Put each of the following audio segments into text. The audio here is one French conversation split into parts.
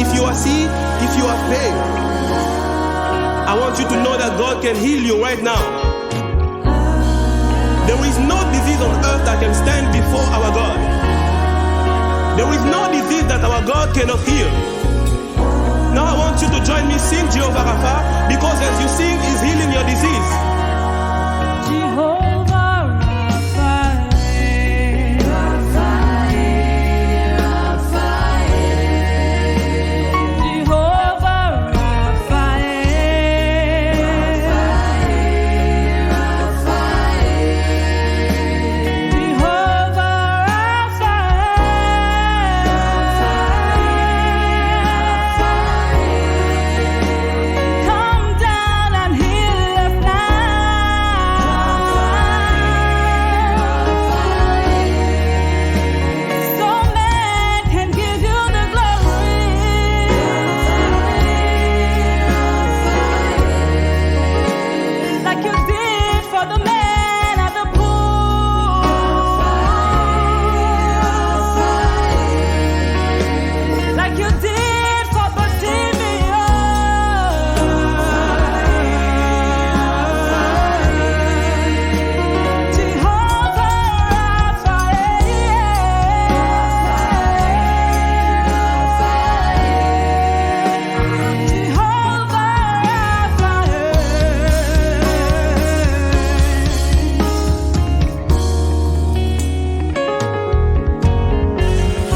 If you are sick, if you are pain, I want you to know that God can heal you right now. There is no disease on earth that can stand before our God. There is no disease that our God cannot heal. Now I want you to join me, sing Jehovah Rapha, because as you sing, He's healing your disease.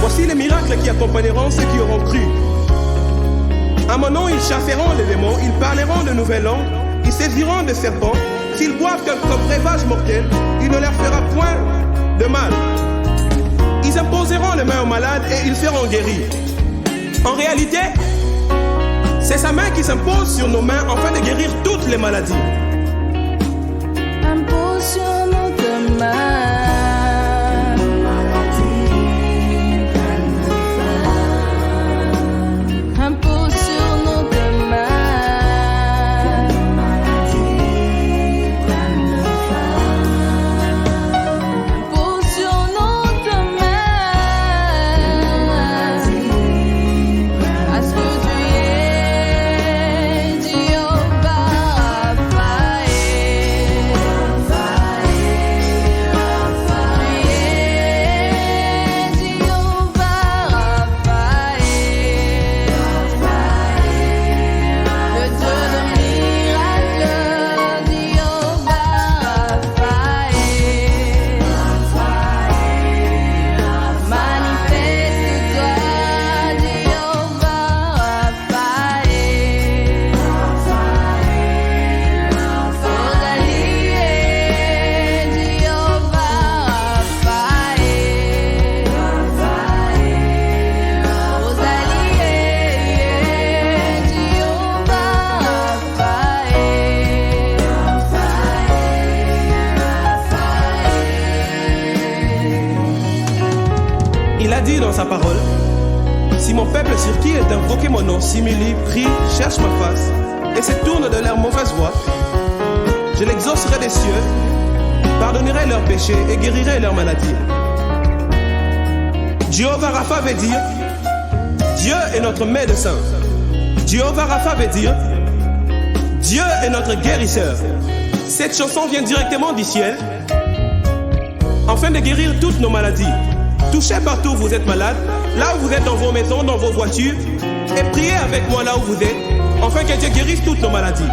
Voici les miracles qui accompagneront ceux qui auront cru. À mon nom, ils chasseront les démons, ils parleront de nouvelles langues, ils saisiront des serpents. S'ils boivent comme breuvage mortel, il ne leur fera point de mal. Ils imposeront les mains aux malades et ils seront guéris. En réalité, c'est sa main qui s'impose sur nos mains afin de guérir toutes les maladies. Impose sur nos mains. Il a dit dans sa parole, si mon peuple sur qui est invoqué mon nom s'humilie, prie, cherche ma face et se tourne de leur mauvaise voie, je l'exaucerai des cieux, pardonnerai leurs péchés et guérirai leurs maladies. Jehovah Rapha veut dire Dieu est notre médecin. Jehovah Rapha veut dire Dieu est notre guérisseur. Cette chanson vient directement du ciel afin de guérir toutes nos maladies. Touchez partout où vous êtes malade, là où vous êtes dans vos maisons, dans vos voitures, et priez avec moi là où vous êtes, afin que Dieu guérisse toutes nos maladies.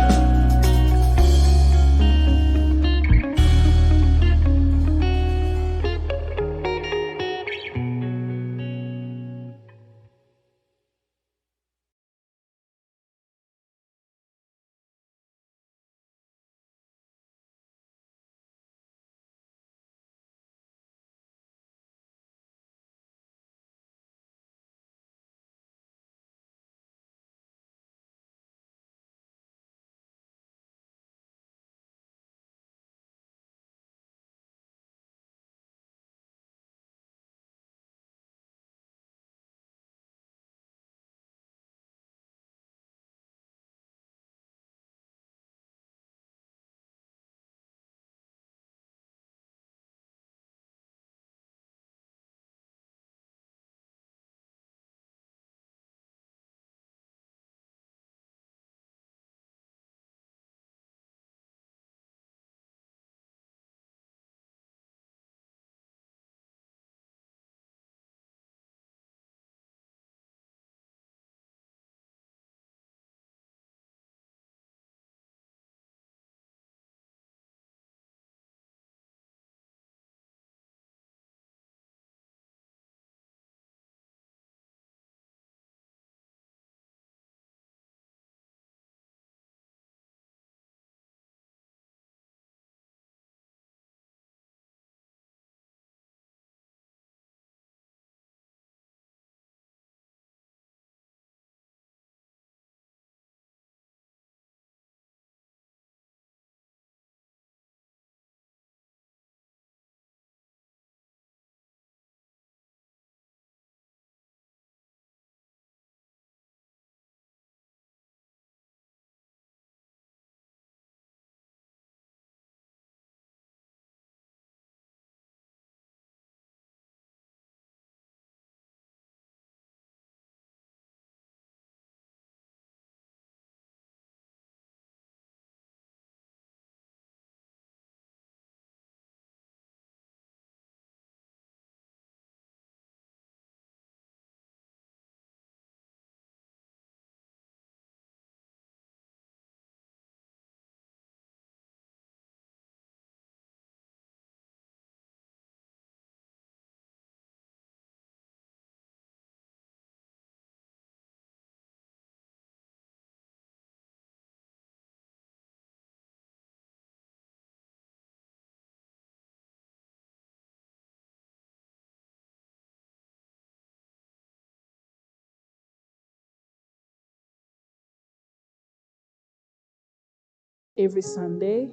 every Sunday.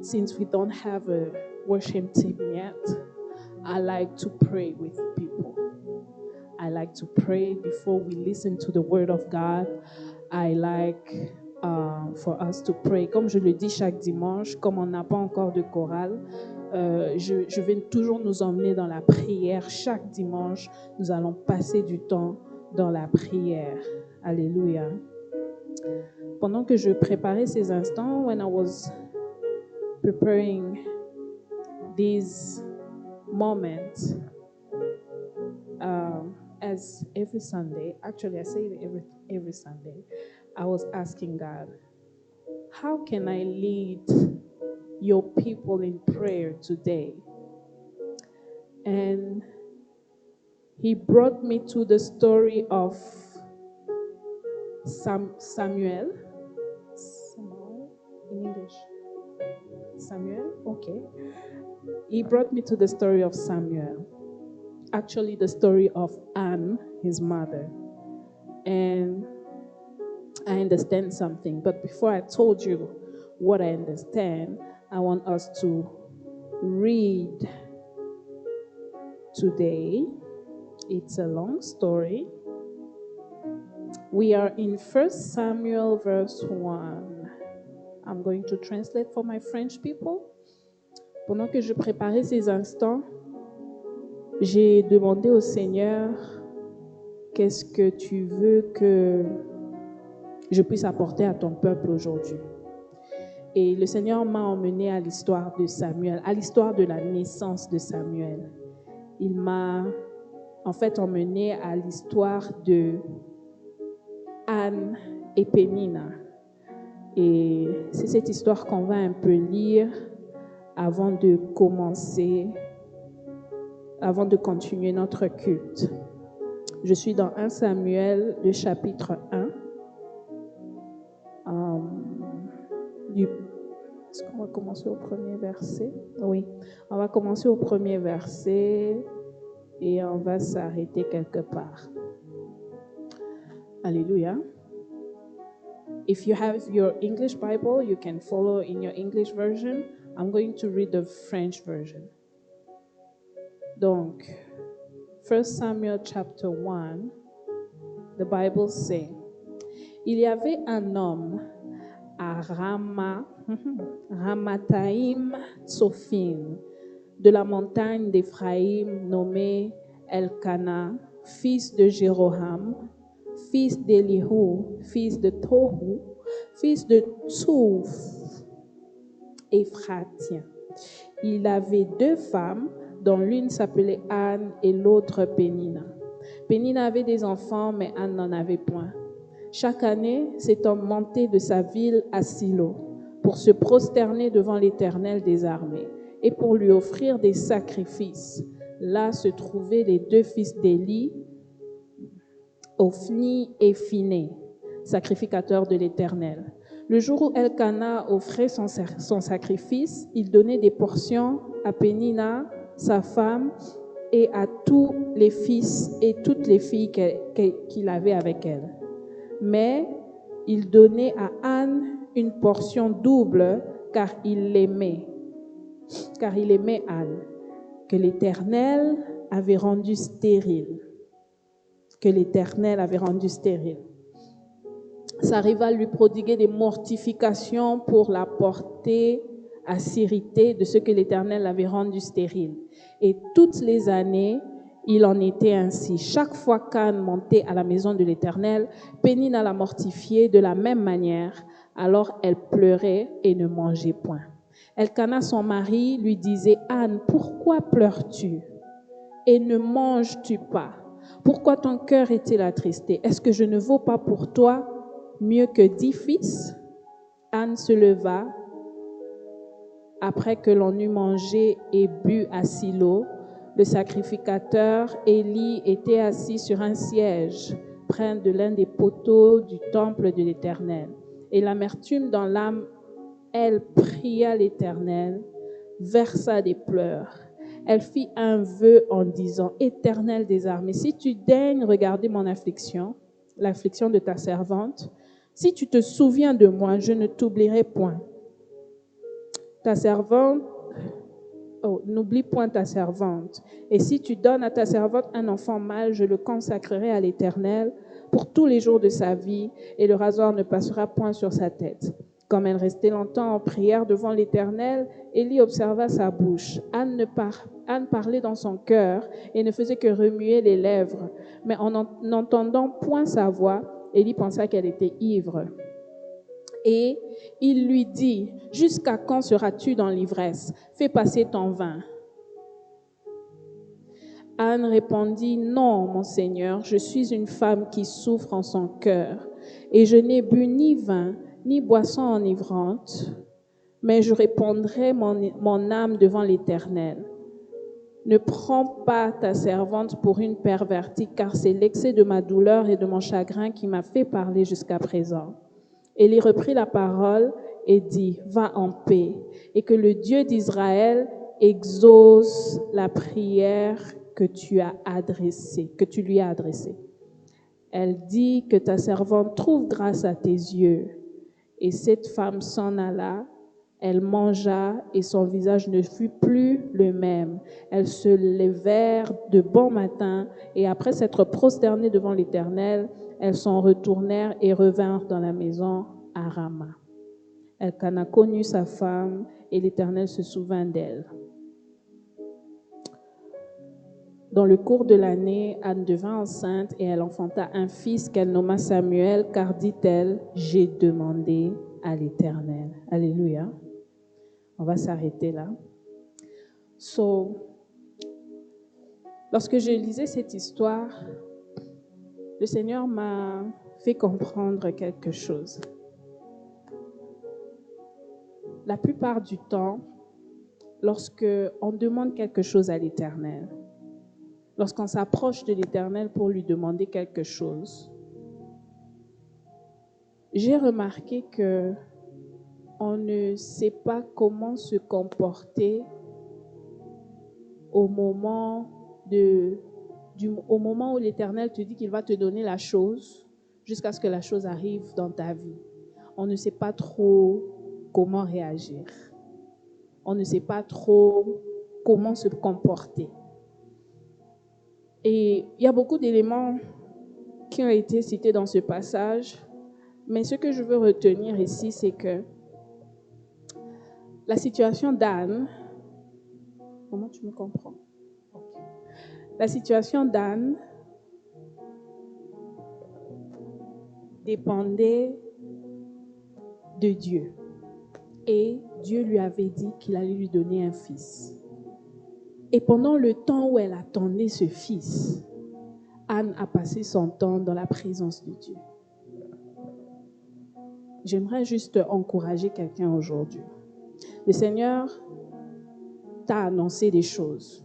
Since we don't have a worship team yet, I like to pray with people. I like to pray before we listen to the word of God. I like for us to pray. Comme je le dis chaque dimanche, comme on n'a pas encore de chorale, je vais toujours nous emmener dans la prière. Chaque dimanche, nous allons passer du temps dans la prière. Alléluia. Pendant que je préparais ces instants, when I was preparing these moments, as every Sunday, actually I say it every Sunday, I was asking God, how can I lead your people in prayer today? And He brought me to the story of Samuel. In English. Samuel? Okay. He brought me to the story of Samuel. Actually, the story of Anne, his mother. And I understand something. But before I told you what I understand, I want us to read today. It's a long story. We are in 1 Samuel verse 1. I'm going to translate for my French people. Pendant que je préparais ces instants, j'ai demandé au Seigneur, qu'est-ce que tu veux que je puisse apporter à ton peuple aujourd'hui? Et le Seigneur m'a emmené à l'histoire de Samuel, à l'histoire de la naissance de Samuel. Il m'a en fait emmené à l'histoire de Anne et Pénina. Et c'est cette histoire qu'on va un peu lire avant de continuer notre culte. Je suis dans 1 Samuel, le chapitre 1. Est-ce qu'on va commencer au premier verset? Oui, on va commencer au premier verset et on va s'arrêter quelque part. Alléluia. If you have your English Bible, you can follow in your English version. I'm going to read the French version. Donc, 1 Samuel chapter 1, the Bible says, il y avait un homme à Ramathaïm Tsophim, de la montagne d'Éphraïm, nommé Elkana, fils de Jéroham, fils d'Elihu, fils de Tohu, fils de Tsouf, Éphratien. Il avait 2 femmes, dont l'une s'appelait Anne et l'autre Pénina. Pénina avait des enfants, mais Anne n'en avait point. Chaque année, cet homme montait de sa ville à Silo pour se prosterner devant l'Éternel des armées et pour lui offrir des sacrifices. Là se trouvaient les 2 fils d'Élie, Ophni et Phiné, sacrificateurs de l'Éternel. Le jour où Elkana offrait son sacrifice, il donnait des portions à Pénina, sa femme, et à tous les fils et toutes les filles qu'il avait avec elle. Mais il donnait à Anne une portion double, car il l'aimait Anne, que l'Éternel avait rendue stérile. Sa rivale lui prodiguait des mortifications pour la porter à s'irriter de ce que l'Éternel avait rendu stérile. Et toutes les années, il en était ainsi. Chaque fois qu'Anne montait à la maison de l'Éternel, Pénina la mortifiait de la même manière. Alors elle pleurait et ne mangeait point. Elkana, son mari, lui disait, « Anne, pourquoi pleures-tu et ne manges-tu pas? Pourquoi ton cœur est-il attristé? Est-ce que je ne vaux pas pour toi mieux que 10 fils? » Anne se leva après que l'on eut mangé et bu à Silo. Le sacrificateur Élie était assis sur un siège près de l'un des poteaux du temple de l'Éternel. Et l'amertume dans l'âme, elle pria l'Éternel, versa des pleurs. Elle fit un vœu en disant, « Éternel des armées, si tu daignes regarder mon affliction, l'affliction de ta servante, Si tu te souviens de moi, je ne t'oublierai point. Ta servante, n'oublie point ta servante. Et si tu donnes à ta servante un enfant mâle, je le consacrerai à l'Éternel pour tous les jours de sa vie, et le rasoir ne passera point sur sa tête. Comme elle restait longtemps en prière devant l'Éternel, Élie observa sa bouche. Anne parlait dans son cœur et ne faisait que remuer les lèvres. Mais en n'entendant point sa voix, Élie pensa qu'elle était ivre. Et il lui dit, « Jusqu'à quand seras-tu dans l'ivresse? Fais passer ton vin. » Anne répondit, « Non, mon Seigneur, je suis une femme qui souffre en son cœur, et je n'ai bu ni vin, ni boisson enivrante, mais je répondrai mon âme devant l'Éternel. Ne prends pas ta servante pour une pervertie, car c'est l'excès de ma douleur et de mon chagrin qui m'a fait parler jusqu'à présent. » Élie reprit la parole et dit, « Va en paix, et que le Dieu d'Israël exauce la prière que tu lui as adressée. » Elle dit, « Que ta servante trouve grâce à tes yeux. » Et cette femme s'en alla, elle mangea et son visage ne fut plus le même. Elles se levèrent de bon matin et après s'être prosternées devant l'Éternel, elles s'en retournèrent et revinrent dans la maison à Rama. Elkana connut sa femme et l'Éternel se souvint d'elle. Dans le cours de l'année, Anne devint enceinte et elle enfanta un fils qu'elle nomma Samuel, car dit-elle, « J'ai demandé à l'Éternel. » Alléluia. On va s'arrêter là. Lorsque je lisais cette histoire, le Seigneur m'a fait comprendre quelque chose. La plupart du temps, lorsqu'on demande quelque chose à l'Éternel, lorsqu'on s'approche de l'Éternel pour lui demander quelque chose, j'ai remarqué qu'on ne sait pas comment se comporter au moment où l'Éternel te dit qu'il va te donner la chose, jusqu'à ce que la chose arrive dans ta vie. On ne sait pas trop comment réagir. On ne sait pas trop comment se comporter. Et il y a beaucoup d'éléments qui ont été cités dans ce passage, mais ce que je veux retenir ici, c'est que la situation d'Anne, comment tu me comprends? Okay. La situation d'Anne dépendait de Dieu. Et Dieu lui avait dit qu'il allait lui donner un fils. Et pendant le temps où elle attendait ce fils, Anne a passé son temps dans la présence de Dieu. J'aimerais juste encourager quelqu'un aujourd'hui. Le Seigneur t'a annoncé des choses.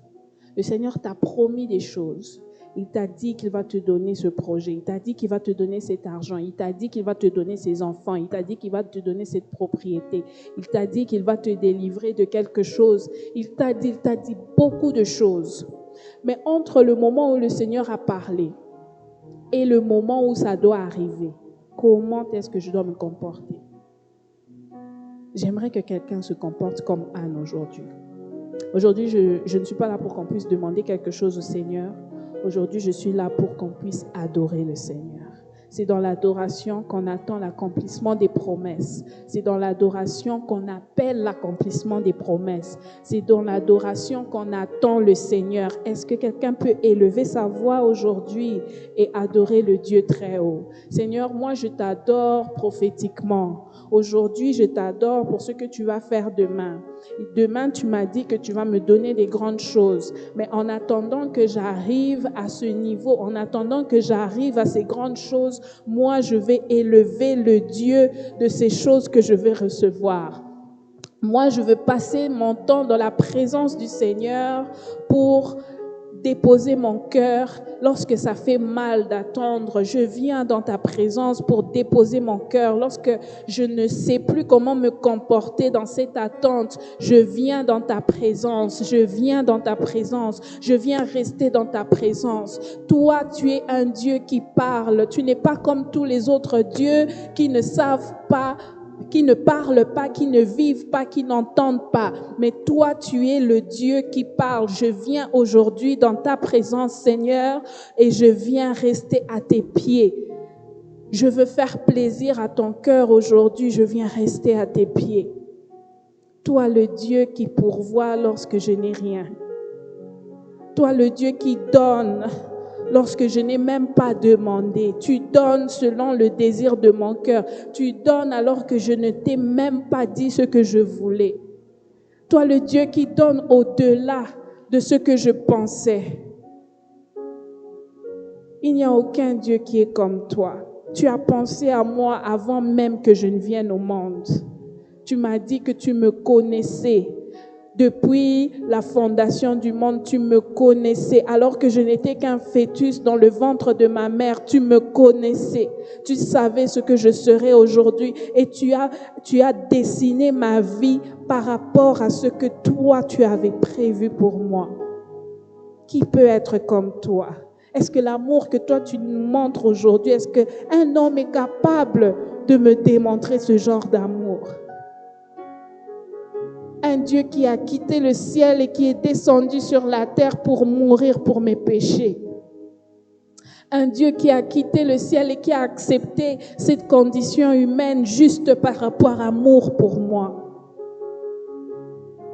Le Seigneur t'a promis des choses. Il t'a dit qu'il va te donner ce projet. Il t'a dit qu'il va te donner cet argent. Il t'a dit qu'il va te donner ces enfants. Il t'a dit qu'il va te donner cette propriété. Il t'a dit qu'il va te délivrer de quelque chose. Il t'a dit beaucoup de choses. Mais entre le moment où le Seigneur a parlé et le moment où ça doit arriver, comment est-ce que je dois me comporter? J'aimerais que quelqu'un se comporte comme Anne aujourd'hui. Aujourd'hui, je ne suis pas là pour qu'on puisse demander quelque chose au Seigneur. Aujourd'hui, je suis là pour qu'on puisse adorer le Seigneur. C'est dans l'adoration qu'on attend l'accomplissement des promesses. C'est dans l'adoration qu'on appelle l'accomplissement des promesses. C'est dans l'adoration qu'on attend le Seigneur. Est-ce que quelqu'un peut élever sa voix aujourd'hui et adorer le Dieu très haut? Seigneur, moi je t'adore prophétiquement. Aujourd'hui, je t'adore pour ce que tu vas faire demain. Demain, tu m'as dit que tu vas me donner des grandes choses. Mais en attendant que j'arrive à ce niveau, en attendant que j'arrive à ces grandes choses, moi, je vais élever le Dieu de ces choses que je vais recevoir. Moi, je veux passer mon temps dans la présence du Seigneur pour déposer mon cœur lorsque ça fait mal d'attendre. Je viens dans ta présence pour déposer mon cœur lorsque je ne sais plus comment me comporter dans cette attente. Je viens dans ta présence. Je viens dans ta présence. Je viens rester dans ta présence. Toi, tu es un Dieu qui parle. Tu n'es pas comme tous les autres dieux qui ne savent pas, qui ne parlent pas, qui ne vivent pas, qui n'entendent pas. Mais toi, tu es le Dieu qui parle. Je viens aujourd'hui dans ta présence, Seigneur, et je viens rester à tes pieds. Je veux faire plaisir à ton cœur aujourd'hui. Je viens rester à tes pieds. Toi, le Dieu qui pourvoit lorsque je n'ai rien. Toi, le Dieu qui donne lorsque je n'ai même pas demandé. Tu donnes selon le désir de mon cœur. Tu donnes alors que je ne t'ai même pas dit ce que je voulais. Toi, le Dieu qui donne au-delà de ce que je pensais. Il n'y a aucun Dieu qui est comme toi. Tu as pensé à moi avant même que je ne vienne au monde. Tu m'as dit que tu me connaissais. Depuis la fondation du monde, tu me connaissais. Alors que je n'étais qu'un fœtus dans le ventre de ma mère, tu me connaissais. Tu savais ce que je serais aujourd'hui et tu as dessiné ma vie par rapport à ce que toi, tu avais prévu pour moi. Qui peut être comme toi? Est-ce que l'amour que toi, tu nous montres aujourd'hui, est-ce qu'un homme est capable de me démontrer ce genre d'amour? Un Dieu qui a quitté le ciel et qui est descendu sur la terre pour mourir pour mes péchés. Un Dieu qui a quitté le ciel et qui a accepté cette condition humaine juste par rapport à amour pour moi.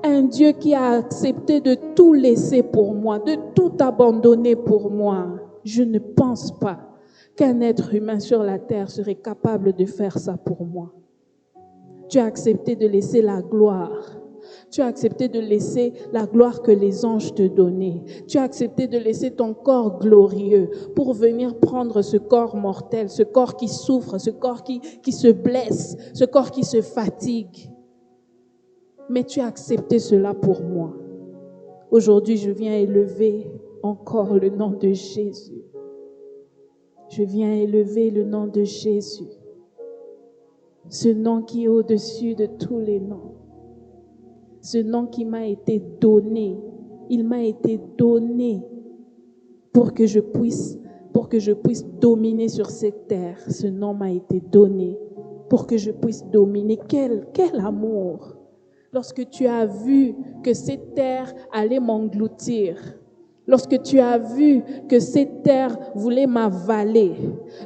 Un Dieu qui a accepté de tout laisser pour moi, de tout abandonner pour moi. Je ne pense pas qu'un être humain sur la terre serait capable de faire ça pour moi. Tu as accepté de laisser la gloire. Tu as accepté de laisser la gloire que les anges te donnaient. Tu as accepté de laisser ton corps glorieux pour venir prendre ce corps mortel, ce corps qui souffre, ce corps qui se blesse, ce corps qui se fatigue. Mais tu as accepté cela pour moi. Aujourd'hui, je viens élever encore le nom de Jésus. Je viens élever le nom de Jésus. Ce nom qui est au-dessus de tous les noms. Ce nom qui m'a été donné, il m'a été donné pour que je puisse dominer sur cette terre. Ce nom m'a été donné pour que je puisse dominer. Quel amour! Lorsque tu as vu que cette terre allait m'engloutir, lorsque tu as vu que cette terre voulait m'avaler,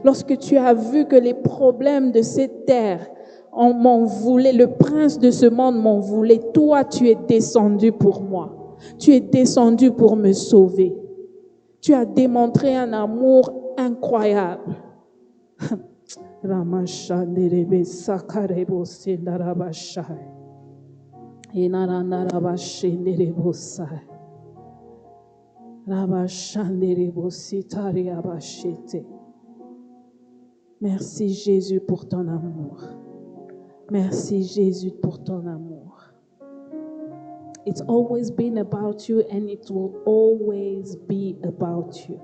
lorsque tu as vu que les problèmes de cette terre on m'en voulait, le prince de ce monde m'en voulait. Toi, tu es descendu pour moi. Tu es descendu pour me sauver. Tu as démontré un amour incroyable. Merci Jésus pour ton amour. Merci Jésus pour ton amour. It's always been about you and it will always be about you.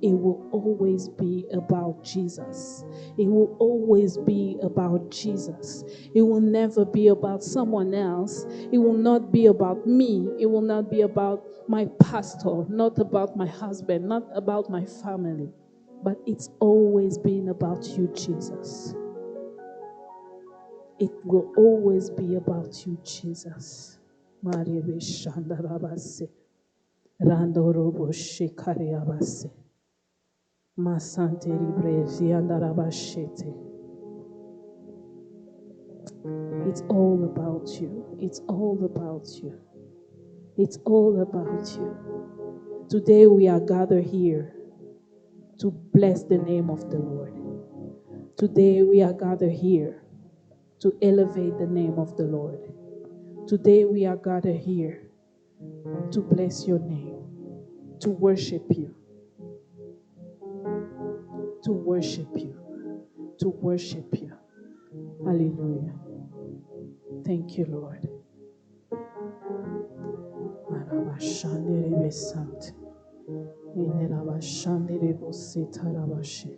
It will always be about Jesus. It will always be about Jesus. It will never be about someone else. It will not be about me. It will not be about my pastor, not about my husband, not about my family. But it's always been about you, Jesus. It will always be about you, Jesus. Maria Shandarabase. Randorobo Shikariabase. Masante Ribrezi Andarabashete. It's all about you. It's all about you. It's all about you. Today we are gathered here to bless the name of the Lord. Today we are gathered here to elevate the name of the Lord. Today we are gathered here to bless your name, to worship you, to worship you, to worship you. Hallelujah. Thank you, Lord. Inerabashanderebosetarabashi.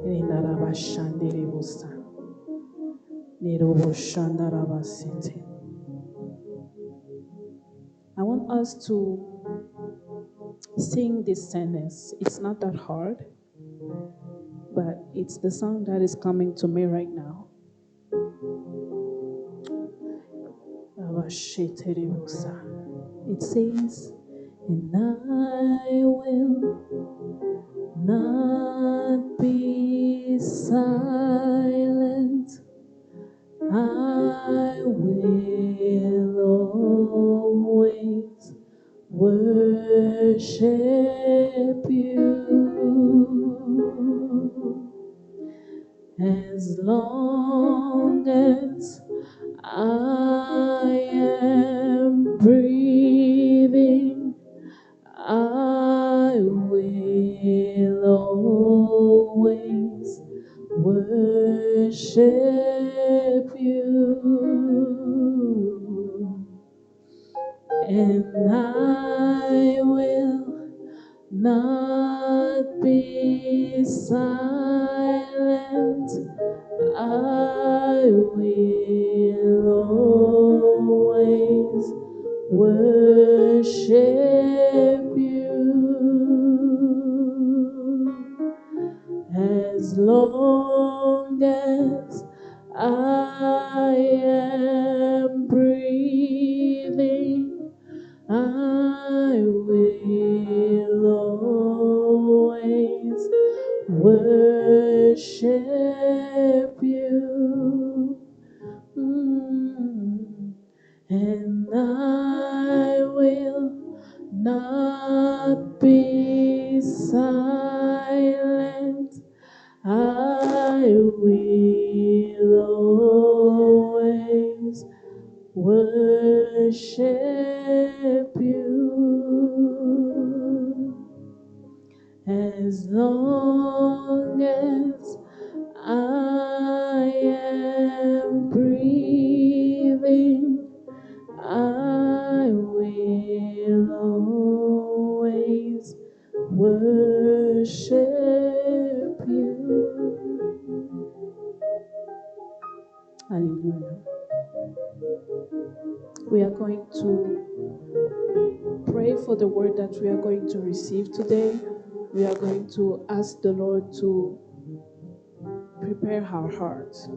Inerabashanderebosa. Neroboshandarabasete. I want us to sing this sentence. It's not that hard, but it's the song that is coming to me right now. It says, and I will not be silent. I will always worship you as long as I am breathing. I will always worship you, and I will not be silent. I will always worship you as long as I am breathing. I will always worship you. And I will not be silent. I will always worship you as long as I am breathing. I will always worship you. Hallelujah. We are going to pray for the word that we are going to receive today. We are going to ask the Lord to prepare our hearts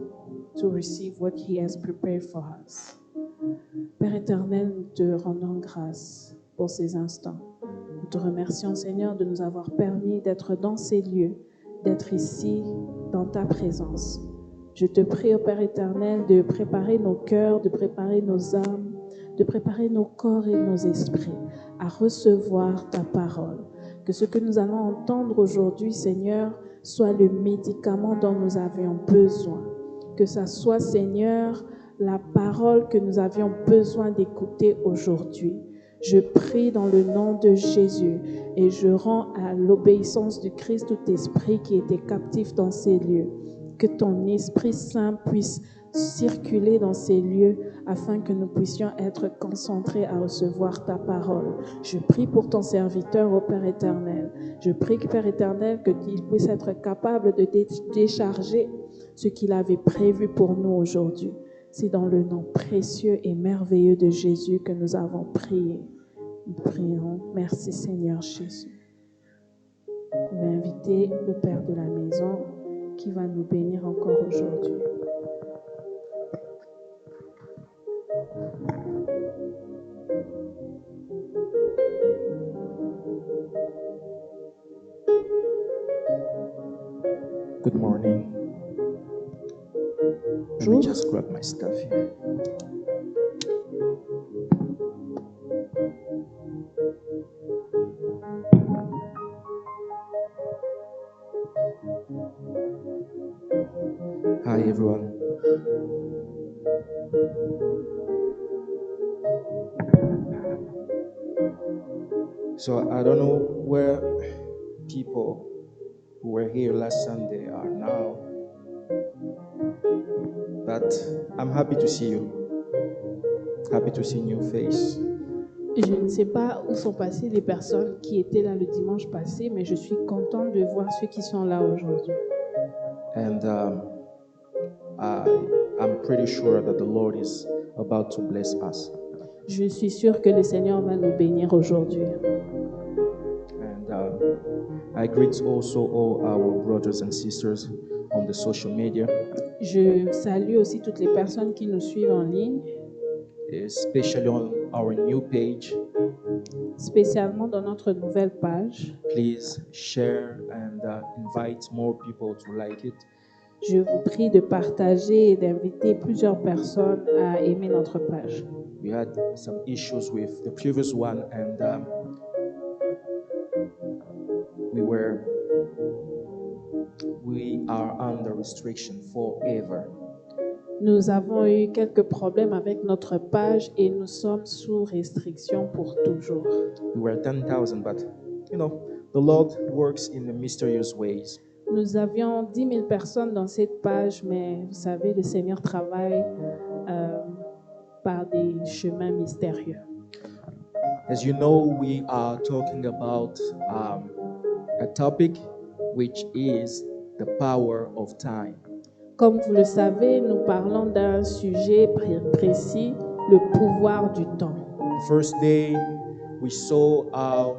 to receive what He has prepared for us. Père éternel, nous te rendons grâce pour ces instants. Nous te remercions, Seigneur, de nous avoir permis d'être dans ces lieux, d'être ici, dans ta présence. Je te prie, ô Père éternel, de préparer nos cœurs, de préparer nos âmes, de préparer nos corps et nos esprits à recevoir ta parole. Que ce que nous allons entendre aujourd'hui, Seigneur, soit le médicament dont nous avions besoin. Que ça soit, Seigneur, la parole que nous avions besoin d'écouter aujourd'hui. Je prie dans le nom de Jésus et je rends à l'obéissance du Christ tout esprit qui était captif dans ces lieux. Que ton Esprit Saint puisse circuler dans ces lieux afin que nous puissions être concentrés à recevoir ta parole. Je prie pour ton serviteur, ô Père éternel. Je prie, Père éternel, qu'il puisse être capable de décharger ce qu'il avait prévu pour nous aujourd'hui. C'est dans le nom précieux et merveilleux de Jésus que nous avons prié. Nous prions. Merci Seigneur Jésus. Je vais inviter le Père de la maison qui va nous bénir encore aujourd'hui. Good morning. Let me just grab my stuff here. Hi everyone. So I don't know where people who were here last Sunday are now, but I'm happy to see you. Happy to see new face. Je ne sais pas où sont passées les personnes qui étaient là le dimanche passé, mais je suis contente de voir ceux qui sont là aujourd'hui. And I'm pretty sure that the Lord is about to bless us. Je suis sûre que le Seigneur va nous bénir aujourd'hui. And I greet also all our brothers and sisters on the social media, Je salue aussi toutes les personnes qui nous suivent en ligne, especially on our new page. spécialement dans notre nouvelle page. Please share and invite more people to like it. Je vous prie de partager et d'inviter plusieurs personnes à aimer notre page. We had some issues with the previous one, and we are under restriction forever. Nous avons eu quelques problèmes avec notre page et nous sommes sous restriction pour toujours. We were 10,000, but the Lord works in the mysterious ways. Nous avions 10 000 personnes dans cette page, mais vous savez, le Seigneur travaille par des chemins mystérieux. As you know, we are talking about a topic which is the power of time. Comme vous le savez, nous parlons d'un sujet précis, le pouvoir du temps. The first day, we saw how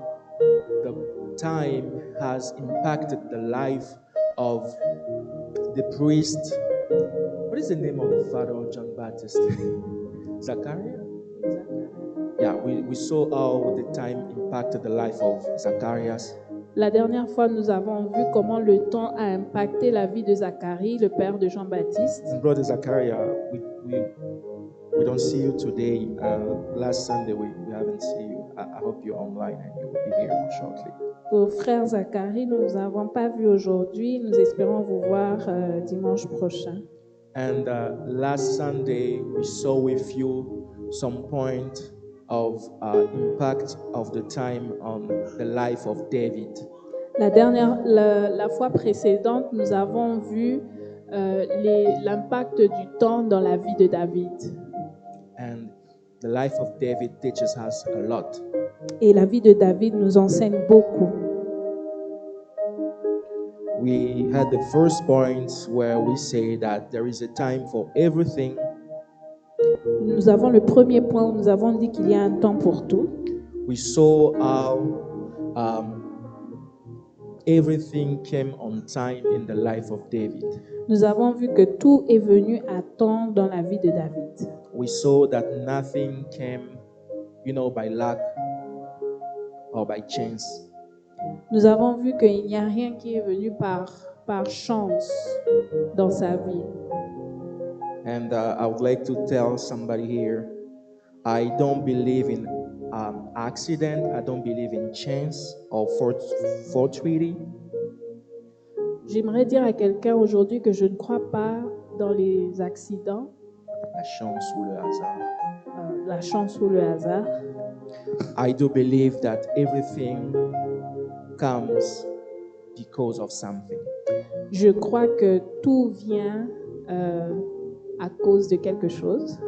the time has impacted the life of the priest. What is the name of the father of John Baptist? Zachariah? Yeah, we saw how the time impacted the life of Zacharias. La dernière fois, nous avons vu comment le temps a impacté la vie de Zacharie, le père de Jean-Baptiste. And Brother Zachariah, we don't see you today. Last Sunday we haven't seen you. I hope you're online and you will be here shortly. Au frère Zacharie, nous ne vous avons pas vu aujourd'hui. Nous espérons vous voir dimanche prochain. And last Sunday we saw with you some point of impact of the time on the life of David. La fois précédente, nous avons vu l'impact du temps dans la vie de David. And the life of David teaches us a lot. Et la vie de David nous enseigne beaucoup. We had the first point where we say that there is a time for everything. Nous avons le premier point où nous avons dit qu'il y a un temps pour tout. We saw how everything came on time in the life of David. Nous avons vu que tout est venu à temps dans la vie de David. We saw that nothing came, by luck or by chance. Nous avons vu qu'il n'y a rien qui est venu par chance dans sa vie. And I would like to tell somebody here, I don't believe in accident. I don't believe in chance or fortuity. J'aimerais dire à quelqu'un aujourd'hui que je ne crois pas dans les accidents, La chance ou le hasard. la chance ou le hasard. I do believe that everything comes because of something. Je crois que tout vient à cause de quelque chose.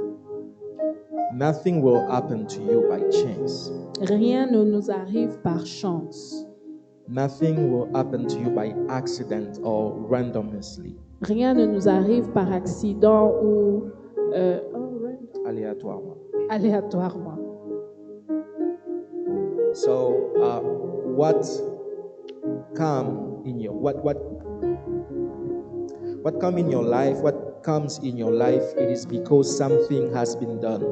Nothing will happen to you by chance. Rien ne nous arrive par chance. Nothing will happen to you by accident or randomly, Rien ne nous arrive par accident ou aléatoirement. aléatoirement. So, what come in your what comes in your life? It is because something has been done.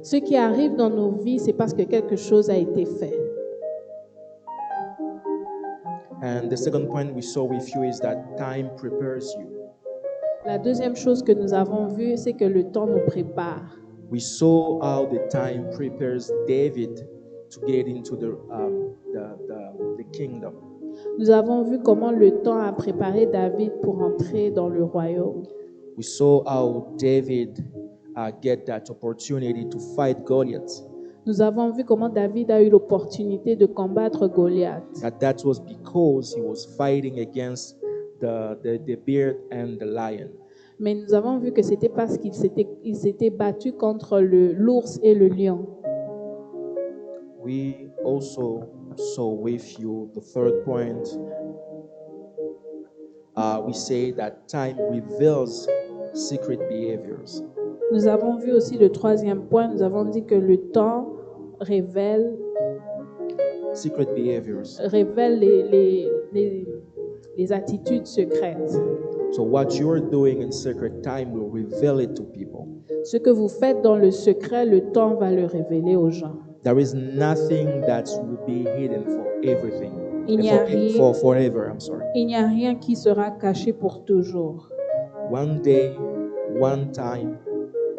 Ce qui arrive dans nos vies, c'est parce que quelque chose a été fait. And the second point we saw with you is that time prepares you. La deuxième chose que nous avons vue, c'est que le temps nous prépare. We saw how the time prepares David to get into the kingdom. Nous avons vu comment le temps a préparé David pour entrer dans le royaume. We saw how David get that opportunity to fight Goliath. Nous avons vu comment David a eu l'opportunité de combattre Goliath. That was because he was fighting against the bear and the lion. Mais nous avons vu que c'était parce qu'il s'était battu contre l'ours et le lion. we also saw with you the third point. We say that time reveals secret behaviors. Nous avons vu aussi le troisième point. Nous avons dit que le temps révèle Secret behaviors. les attitudes secrètes. So what you're doing in secret, time will reveal it to people. Ce que vous faites dans le secret, le temps va le révéler aux gens. There is nothing that will be hidden for everything. Il n'y a rien- For forever, I'm sorry. Il n'y a rien qui sera caché pour toujours. One day, one time,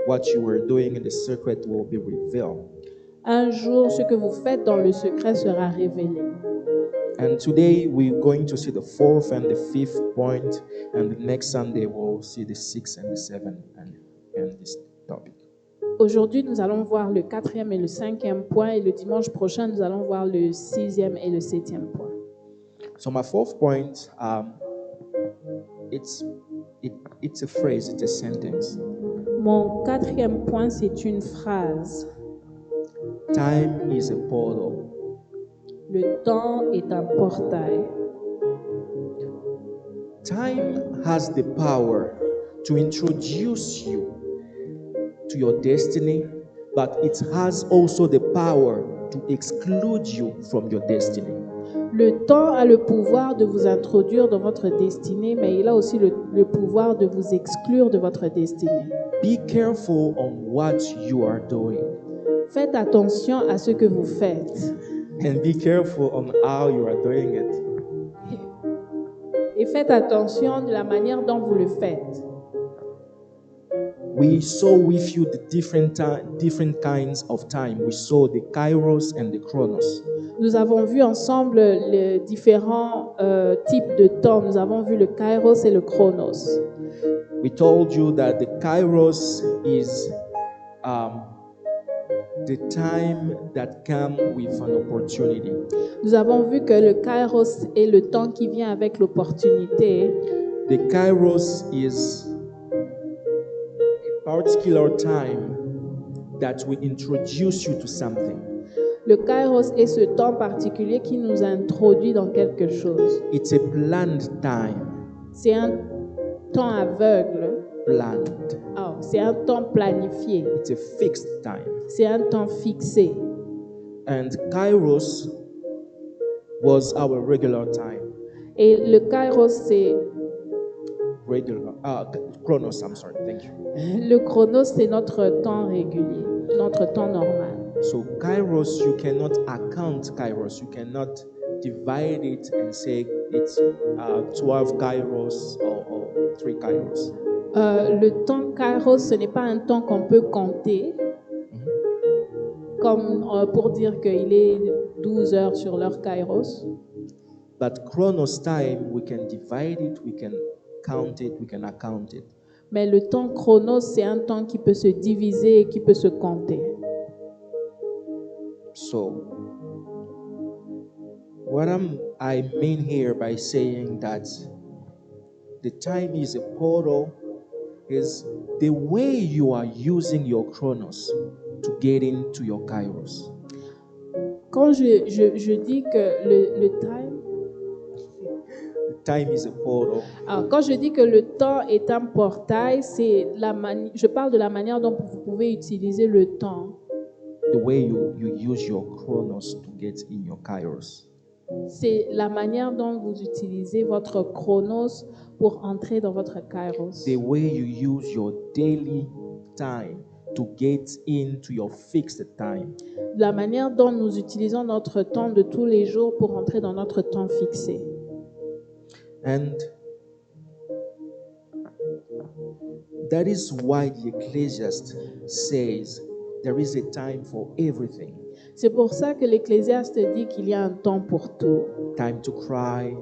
what you were doing in the secret will be revealed. Un jour, ce que vous faites dans le secret sera révélé. And today we're going to see the fourth and the fifth point, and the next Sunday we'll see the sixth and the seventh and this topic. Aujourd'hui, nous allons voir le quatrième et le cinquième point, et le dimanche prochain, nous allons voir le sixième et le septième point. So my fourth point, it's a phrase, it's a sentence. Mon quatrième point, c'est une phrase. Time is a portal. Le temps est un portail. Time has the power to introduce you to your destiny, but it has also the power to exclude you from your destiny. Le temps a le pouvoir de vous introduire dans votre destinée, mais il a aussi le pouvoir de vous exclure de votre destinée. Be careful on what you are doing, Faites attention à ce que vous faites. and be careful on how you are doing it. Et faites attention de la manière dont vous le faites. We saw with you the different kinds of time. We saw the Kairos and the Chronos. Nous avons vu ensemble les différents types de temps. Nous avons vu le Kairos et le Chronos. We told you that the Kairos is the time that comes with an opportunity. Nous avons vu que le Kairos est le temps qui vient avec l'opportunité. The Kairos is a particular time that will introduce you to something. Le Kairos est ce temps particulier qui nous introduit dans quelque chose. It's a planned time. C'est un temps aveugle. Planned. Oh, c'est un temps planifié. It's a fixed time. C'est un temps fixé. And Kairos was our regular time. Et le Kairos, c'est Chronos, I'm sorry, thank you. le Chronos, c'est notre temps régulier, notre temps normal. So Kairos, you cannot account Kairos. You cannot divide it and say it's 12 Kairos or 3 Kairos. Le temps Kairos, ce n'est pas un temps qu'on peut compter, comme pour dire qu'il est 12 heures sur l'heure Kairos. But Chronos time, we can divide it, we can count it, we can account it. Mais le temps Chronos, c'est un temps qui peut se diviser et qui peut se compter. So, what I mean here by saying that the time is a portal is the way you are using your Chronos to get into your Kairos. Quand je dis que le time... Time is a portal. Alors, quand je dis que le temps est un portail, je parle de la manière dont vous pouvez utiliser le temps. The way you use your Chronos to get in your Kairos. C'est la manière dont vous utilisez votre Chronos pour entrer dans votre Kairos. The way you use your daily time to get into your fixed time. La manière dont nous utilisons notre temps de tous les jours pour entrer dans notre temps fixé. And that is why the Ecclesiastes says there is a time for everything. C'est pour ça que l'Ecclésiaste dit qu'il y a un temps pour tout. Time to cry,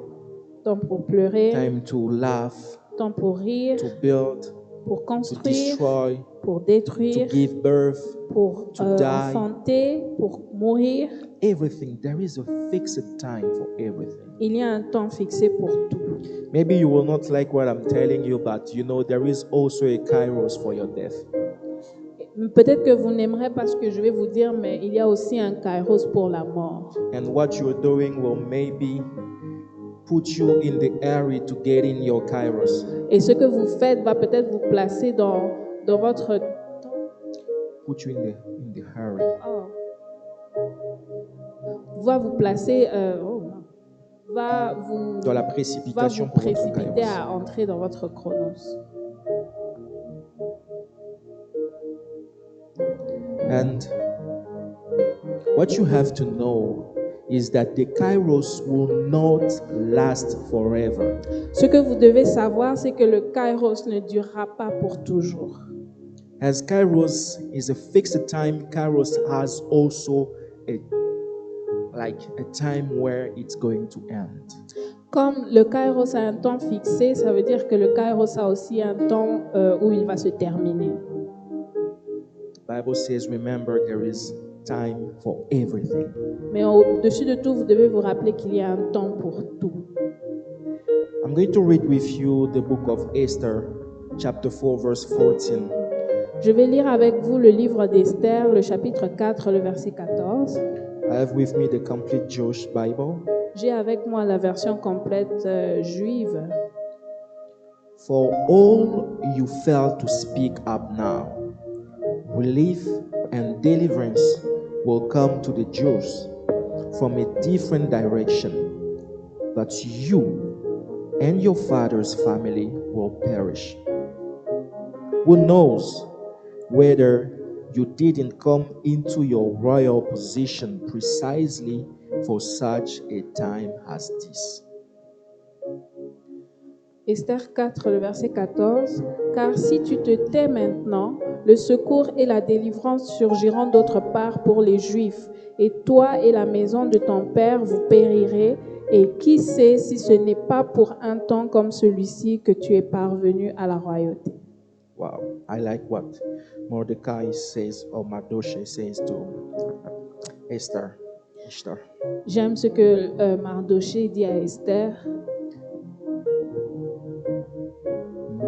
Temps pour pleurer, time to laugh, temps pour rire, to build, pour to construire, destroy, pour to détruire, give birth, pour to die. enfanter, pour mourir. everything. There is a fixed time for everything. Il y a un temps fixé pour tout. Maybe you will not like what I'm telling you, but you know there is also a Kairos for your death. Peut-être que vous n'aimerez pas ce que je vais vous dire, mais il y a aussi un kairos pour la mort. And what you're doing will maybe put you in the area to get in your kairos. Et ce que vous faites va peut-être vous placer dans votre... Put you in the hurry. Va vous placer... Dans la va précipitation vous pour votre précipiter kairos. à entrer dans votre chronos. And what you have to know is that the kairos will not last forever. Ce que vous devez savoir, c'est que le kairos ne durera pas pour toujours. As kairos is a fixed time, kairos has also a time where it's going to end. Comme le kairos a un temps fixé, ça veut dire que le kairos a aussi un temps où il va se terminer. The Bible says, remember, there is time for everything. Mais au-dessus de tout, vous devez vous rappeler qu'il y a un temps pour tout. I'm going to read with you the book of Esther, chapter 4, verse 14. Je vais lire avec vous le livre d'Esther, le chapitre 4, le verset 14. I have with me the complete Jewish Bible. J'ai avec moi la version complète juive. For all you fail to speak up now, relief and deliverance will come to the Jews from a different direction, but you and your father's family will perish. Who knows whether you didn't come into your royal position precisely for such a time as this? Esther 4, le verset 14. Car si tu te tais maintenant, le secours et la délivrance surgiront d'autre part pour les Juifs, et toi et la maison de ton père vous périrez, et qui sait si ce n'est pas pour un temps comme celui-ci que tu es parvenu à la royauté. Wow, I like what Mordecai says, or Mardochée says to Esther. J'aime ce que Mardochée dit à Esther.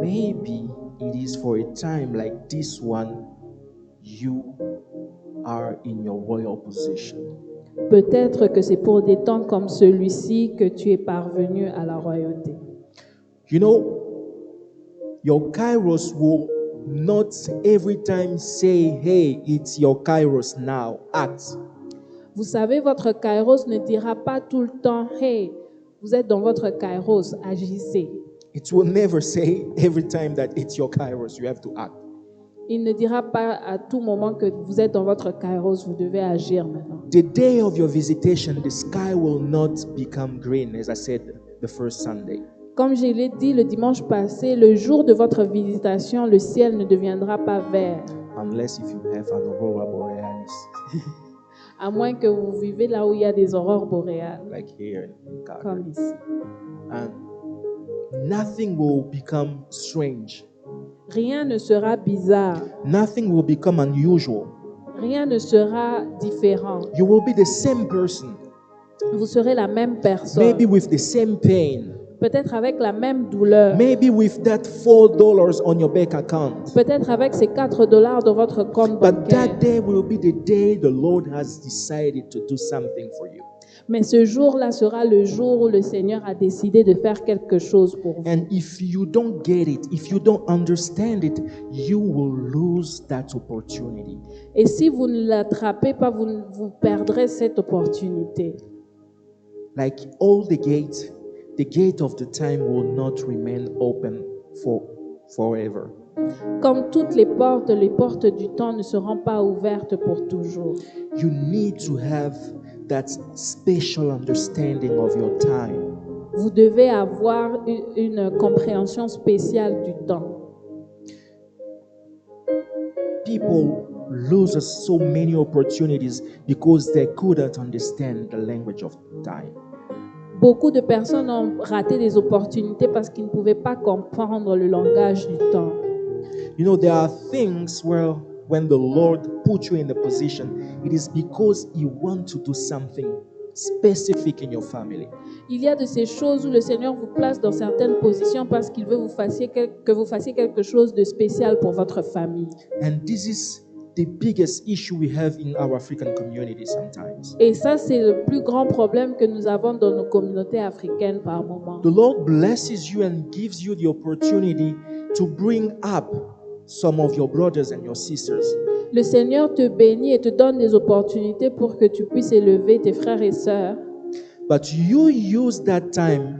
Maybe it is for a time like this one you are in your royal position. Peut-être que c'est pour des temps comme celui-ci que tu es parvenu à la royauté. You know, your kairos will not every time say, hey, it's your kairos now, act. Vous savez, votre kairos ne dira pas tout le temps, hey, vous êtes dans votre kairos, agissez. It will never say every time that it's your kairos, you have to act. Il ne dira pas à tout moment que vous êtes dans votre kairos, vous devez agir maintenant. The day of your visitation, the sky will not become green, as I said the first Sunday. Comme je l'ai dit le dimanche passé, le jour de votre visitation, le ciel ne deviendra pas vert. Unless if you have an aurora borealis. À moins que vous vivez là où il y a des aurores boréales, Like here in Calgary. comme ici. And nothing will become strange. Rien ne sera bizarre. Nothing will become unusual. Rien ne sera différent. You will be the same person, Vous serez la même personne. maybe with the same pain, Peut-être avec la même douleur. maybe with that $4 on your bank account. Peut-être avec ces $4 dans votre compte But bancaire. that day will be the day the Lord has decided to do something for you. Mais ce jour-là sera le jour où le Seigneur a décidé de faire quelque chose pour vous. And if you don't get it, if you don't understand it, you will lose that opportunity. Et si vous ne l'attrapez pas, vous perdrez cette opportunité. Like all the gate of the time will not remain open forever. Comme toutes les portes du temps ne seront pas ouvertes pour toujours. You need to have that special understanding of your time. Vous devez avoir une compréhension spéciale du temps. People lose so many opportunities because they couldn't understand the language of time. Beaucoup de personnes ont raté des opportunités parce qu'ils ne pouvaient pas comprendre le langage du temps. You know, there are things where when the Lord put you in the position, it is because He wants to do something specific in your family. Il y a de ces choses où le Seigneur vous place dans certaines positions parce qu'il veut que vous fassiez quelque chose de spécial pour votre famille. And this is the biggest issue we have in our African community sometimes. Et ça, c'est le plus grand problème que nous avons dans nos communautés africaines par moment. The Lord blesses you and gives you the opportunity to bring up some of your brothers and your sisters. Le Seigneur te bénit et te donne des opportunités pour que tu puisses élever tes frères et sœurs. But you use that time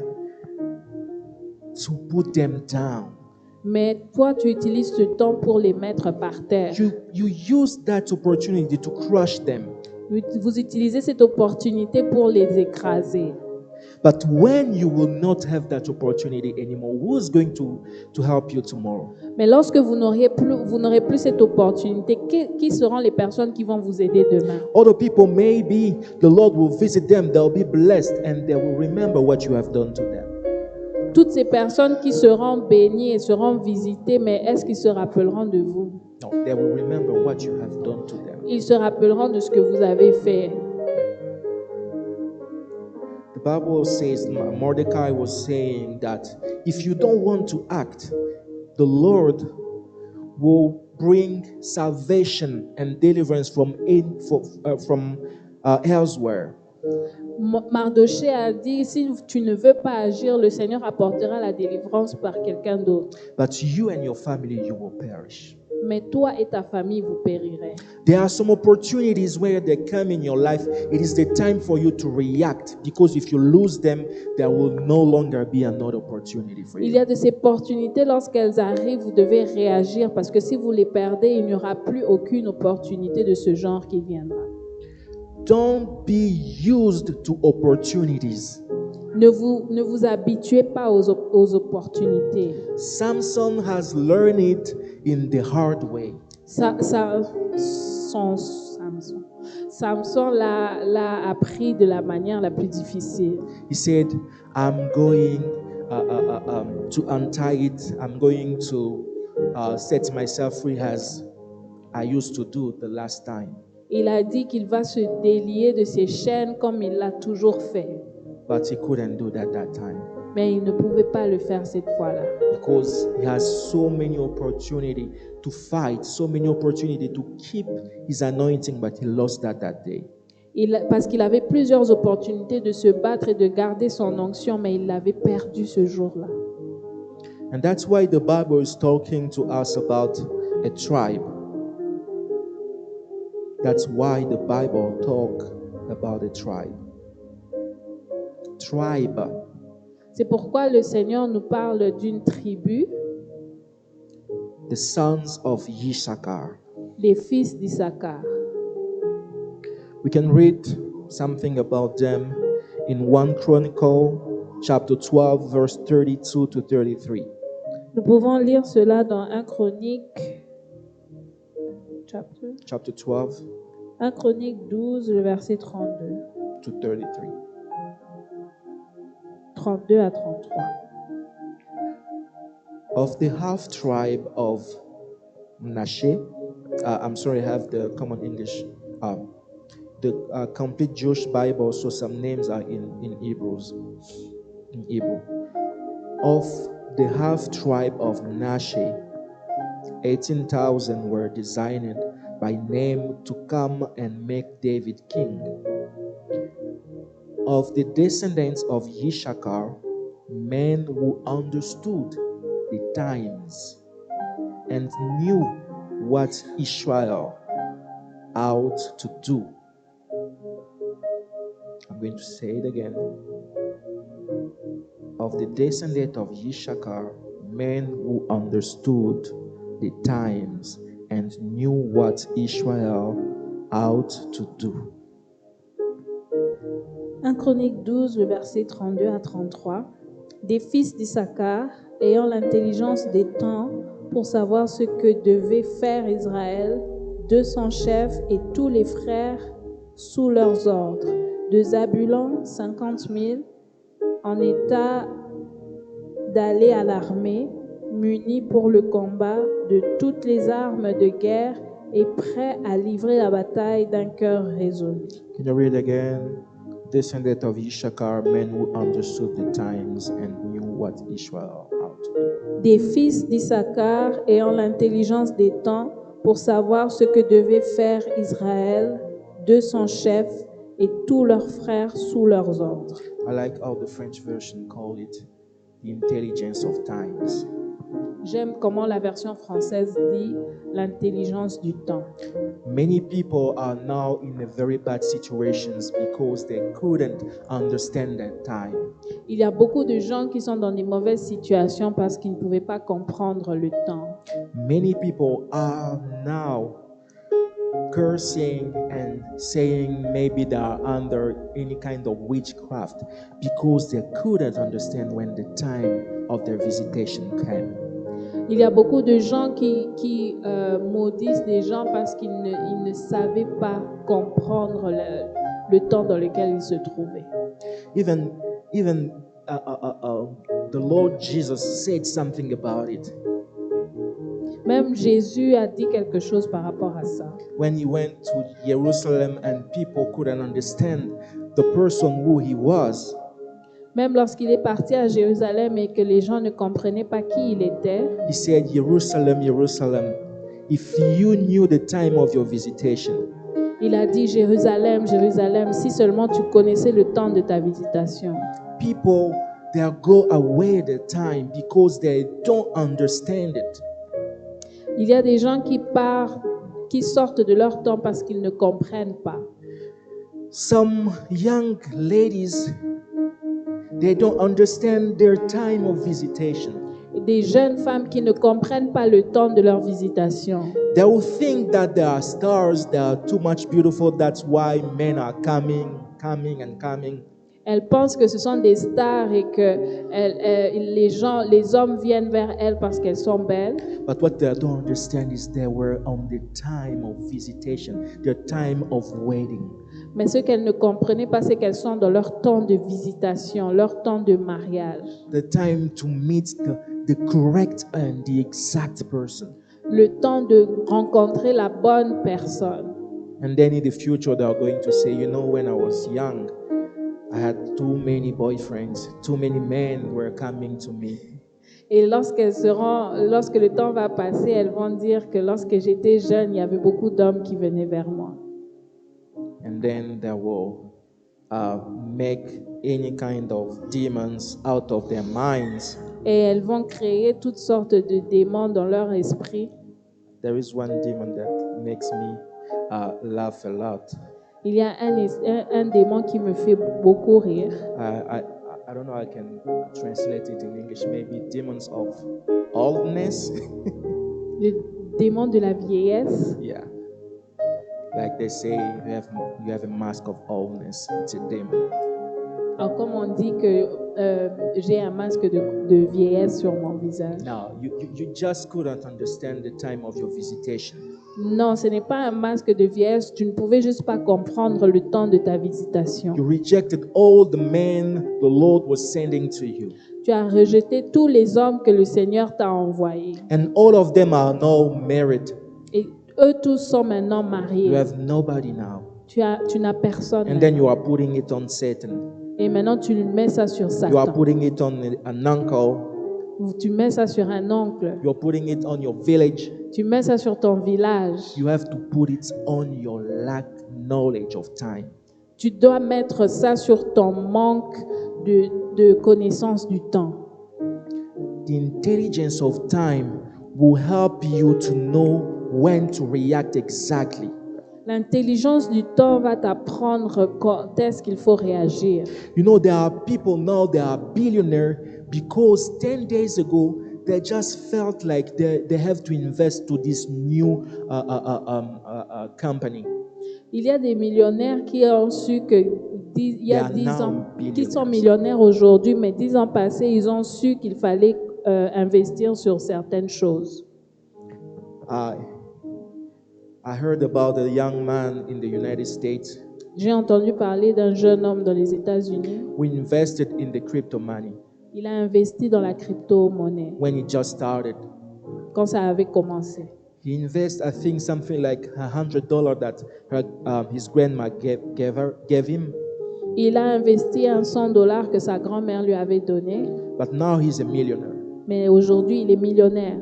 to put them down. Mais toi, tu utilises ce temps pour les mettre par terre. You use that opportunity to crush them. Vous utilisez cette opportunité pour les écraser. But when you will not have that opportunity anymore, who is going to help you tomorrow? Mais lorsque vous n'aurez plus cette opportunité, qui seront les personnes qui vont vous aider demain? Other people, maybe the Lord will visit them, they'll be blessed, and they will remember what you have done to them. Toutes ces personnes qui seront bénies et seront visitées, mais est-ce qu'ils se rappelleront de vous? No, they will remember what you have done to them. Ils se rappelleront de ce que vous avez fait. The Bible says, Mordecai was saying that if you don't want to act, the Lord will bring salvation and deliverance from elsewhere. Mardochée a dit, si tu ne veux pas agir, le Seigneur apportera la délivrance par quelqu'un d'autre. But you and your family, you will perish. Mais toi et ta famille, vous périrez. There are some opportunities where they come in your life. It is the time for you to react, because if you lose them, there will no longer be another opportunity for Il y a you. de ces opportunités, lorsqu'elles arrivent, vous devez réagir, parce que si vous les perdez, il n'y aura plus aucune opportunité de ce genre qui viendra. Don't be used to opportunities. Ne vous habituez pas aux opportunités. Samson has learned it in the hard way. Samson l'a appris de la manière la plus difficile. He said, I'm going to untie it. I'm going to set myself free as I used to do the last time. Il a dit qu'il va se délier de ses chaînes comme il l'a toujours fait. But he couldn't do that time. Mais il ne pouvait pas le faire cette fois-là. Because he has so many opportunities to fight, so many opportunities to keep his anointing, but he lost that day. Parce qu'il avait plusieurs opportunités de se battre et de garder son onction, mais il l'avait perdu ce jour-là. And that's why the Bible is talking to us about a tribe. That's why the Bible talks about a tribe. Tribe. C'est pourquoi le Seigneur nous parle d'une tribu, The sons of Issachar. les fils d'Issachar. We can read something about them in 1 Chronicle chapter 12 verse 32 to 33. Nous pouvons lire cela dans 1 Chronique, Chapter 12 1 Chronique 12, le verset 32. to 33. 32 à 33. Of the half tribe of Manasseh, I'm sorry, I have the common English. The complete Jewish Bible, so some names are in Hebrews. In Hebrew. Of the half tribe of Manasseh, 18,000 were designed by name to come and make David king. Of the descendants of Issachar, men who understood the times and knew what Israel ought to do. I'm going to say it again. Of the descendant of Issachar, men who understood the times and knew what Israel ought to do. 1 Chronique 12, le verset 32 à 33. Des fils d'Issachar, ayant l'intelligence des temps pour savoir ce que devait faire Israël, 200 chefs et tous les frères sous leurs ordres. De Zabulon, 50 000, en état d'aller à l'armée, munis pour le combat de toutes les armes de guerre et prêts à livrer la bataille d'un cœur résolu. Can you read again? Descendant of Issachar, men who understood the times and knew what Israel ought to do. Des fils d'Issachar ayant l'intelligence des temps pour savoir ce que devait faire Israël de son chef et tous leurs frères sous leurs ordres. I like how the French version called it the intelligence of times. J'aime comment la version française dit l'intelligence du temps. Many people are now in a very bad situations because they couldn't understand that time. Il y a beaucoup de gens qui sont dans des mauvaises situations parce qu'ils ne pouvaient pas comprendre le temps. Many people are now cursing and saying maybe they are under any kind of witchcraft because they couldn't understand when the time of their visitation came. Il y a beaucoup de gens qui maudissent des gens parce ils ne savaient pas comprendre le temps dans lequel ils se trouvaient. Even the Lord Jesus said something about it. Même Jésus a dit quelque chose par rapport à ça. When he went to Jerusalem and people couldn't understand the person who he was, Même lorsqu'il est parti à Jérusalem et que les gens ne comprenaient pas qui il était, he said, Jerusalem, Jerusalem, if you knew the time of your visitation, il a dit Jérusalem, Jérusalem, si seulement tu connaissais le temps de ta visitation. people, they'll go away the time because they don't understand it. Il y a des gens qui partent, qui sortent de leur temps parce qu'ils ne comprennent pas. Some young ladies, they don't understand their time of visitation. Des jeunes femmes qui ne comprennent pas le temps de leur visitation. They will think that they are stars, they are too much beautiful, that's why men are coming and coming. Elles pensent que ce sont des stars et que les hommes viennent vers elles parce qu'elles sont belles. But what they don't understand is they were on the time of visitation, their time of waiting. Mais ce qu'elles ne comprenaient pas, c'est qu'elles sont dans leur temps de visitation, leur temps de mariage. The time to meet the correct and the exact person. Le temps de rencontrer la bonne personne. And then in the future, they are going to say, you know, when I was young, I had too many boyfriends, too many men were coming to me. Et lorsque le temps va passer, elles vont dire que lorsque j'étais jeune, il y avait beaucoup d'hommes qui venaient vers moi. And then they will make any kind of demons out of their minds. Et elles vont créer toutes sortes de démons dans leur esprit. There is one demon that makes me laugh a lot. Il y a un démon qui me fait beaucoup rire. I don't know how I can translate it in English. Maybe demons of oldness. Le démon de la vieillesse. Yeah. Like they say, you have a mask of oldness. It's a demon. Alors, comme on dit que j'ai un masque de vieillesse sur mon visage. Now, you just couldn't understand the time of your visitation. Non, ce n'est pas un masque de vieillesse. Tu ne pouvais juste pas comprendre le temps de ta visitation. You rejected all the men the Lord was sending to you. Tu as rejeté tous les hommes que le Seigneur t'a envoyés. And all of them are now married. Et eux tous sont maintenant mariés. You have nobody now. Tu n'as personne. And then you are putting it on Satan. Et maintenant, tu mets ça sur Satan. You are putting it on an uncle. Tu mets ça sur un oncle. You are putting it on your village. Tu mets ça sur ton village. You have to put it on your lack knowledge of time. Tu dois mettre ça sur ton manque de connaissance du temps. The intelligence of time will help you to know when to react exactly. L'intelligence du temps va t'apprendre quand est-ce qu'il faut réagir. You know, there are people now, they are billionaires because 10 days ago, they just felt like they have to invest to this new company. Il y a des millionnaires qui ont su que il y a 10 ans, qui sont billionaires. millionnaires aujourd'hui, mais 10 ans passés, ils ont su qu'il fallait investir sur certaines choses. I heard about a young man in the United States J'ai entendu parler d'un jeune homme dans les États-Unis. who invested in the crypto money Il a investi dans la crypto-monnaie when he just started. quand ça avait commencé. He invested, I think, something like $100 that his grandma gave him. Il a investi $100 que sa grand-mère lui avait donné, But now he's a millionaire. mais aujourd'hui il est millionnaire.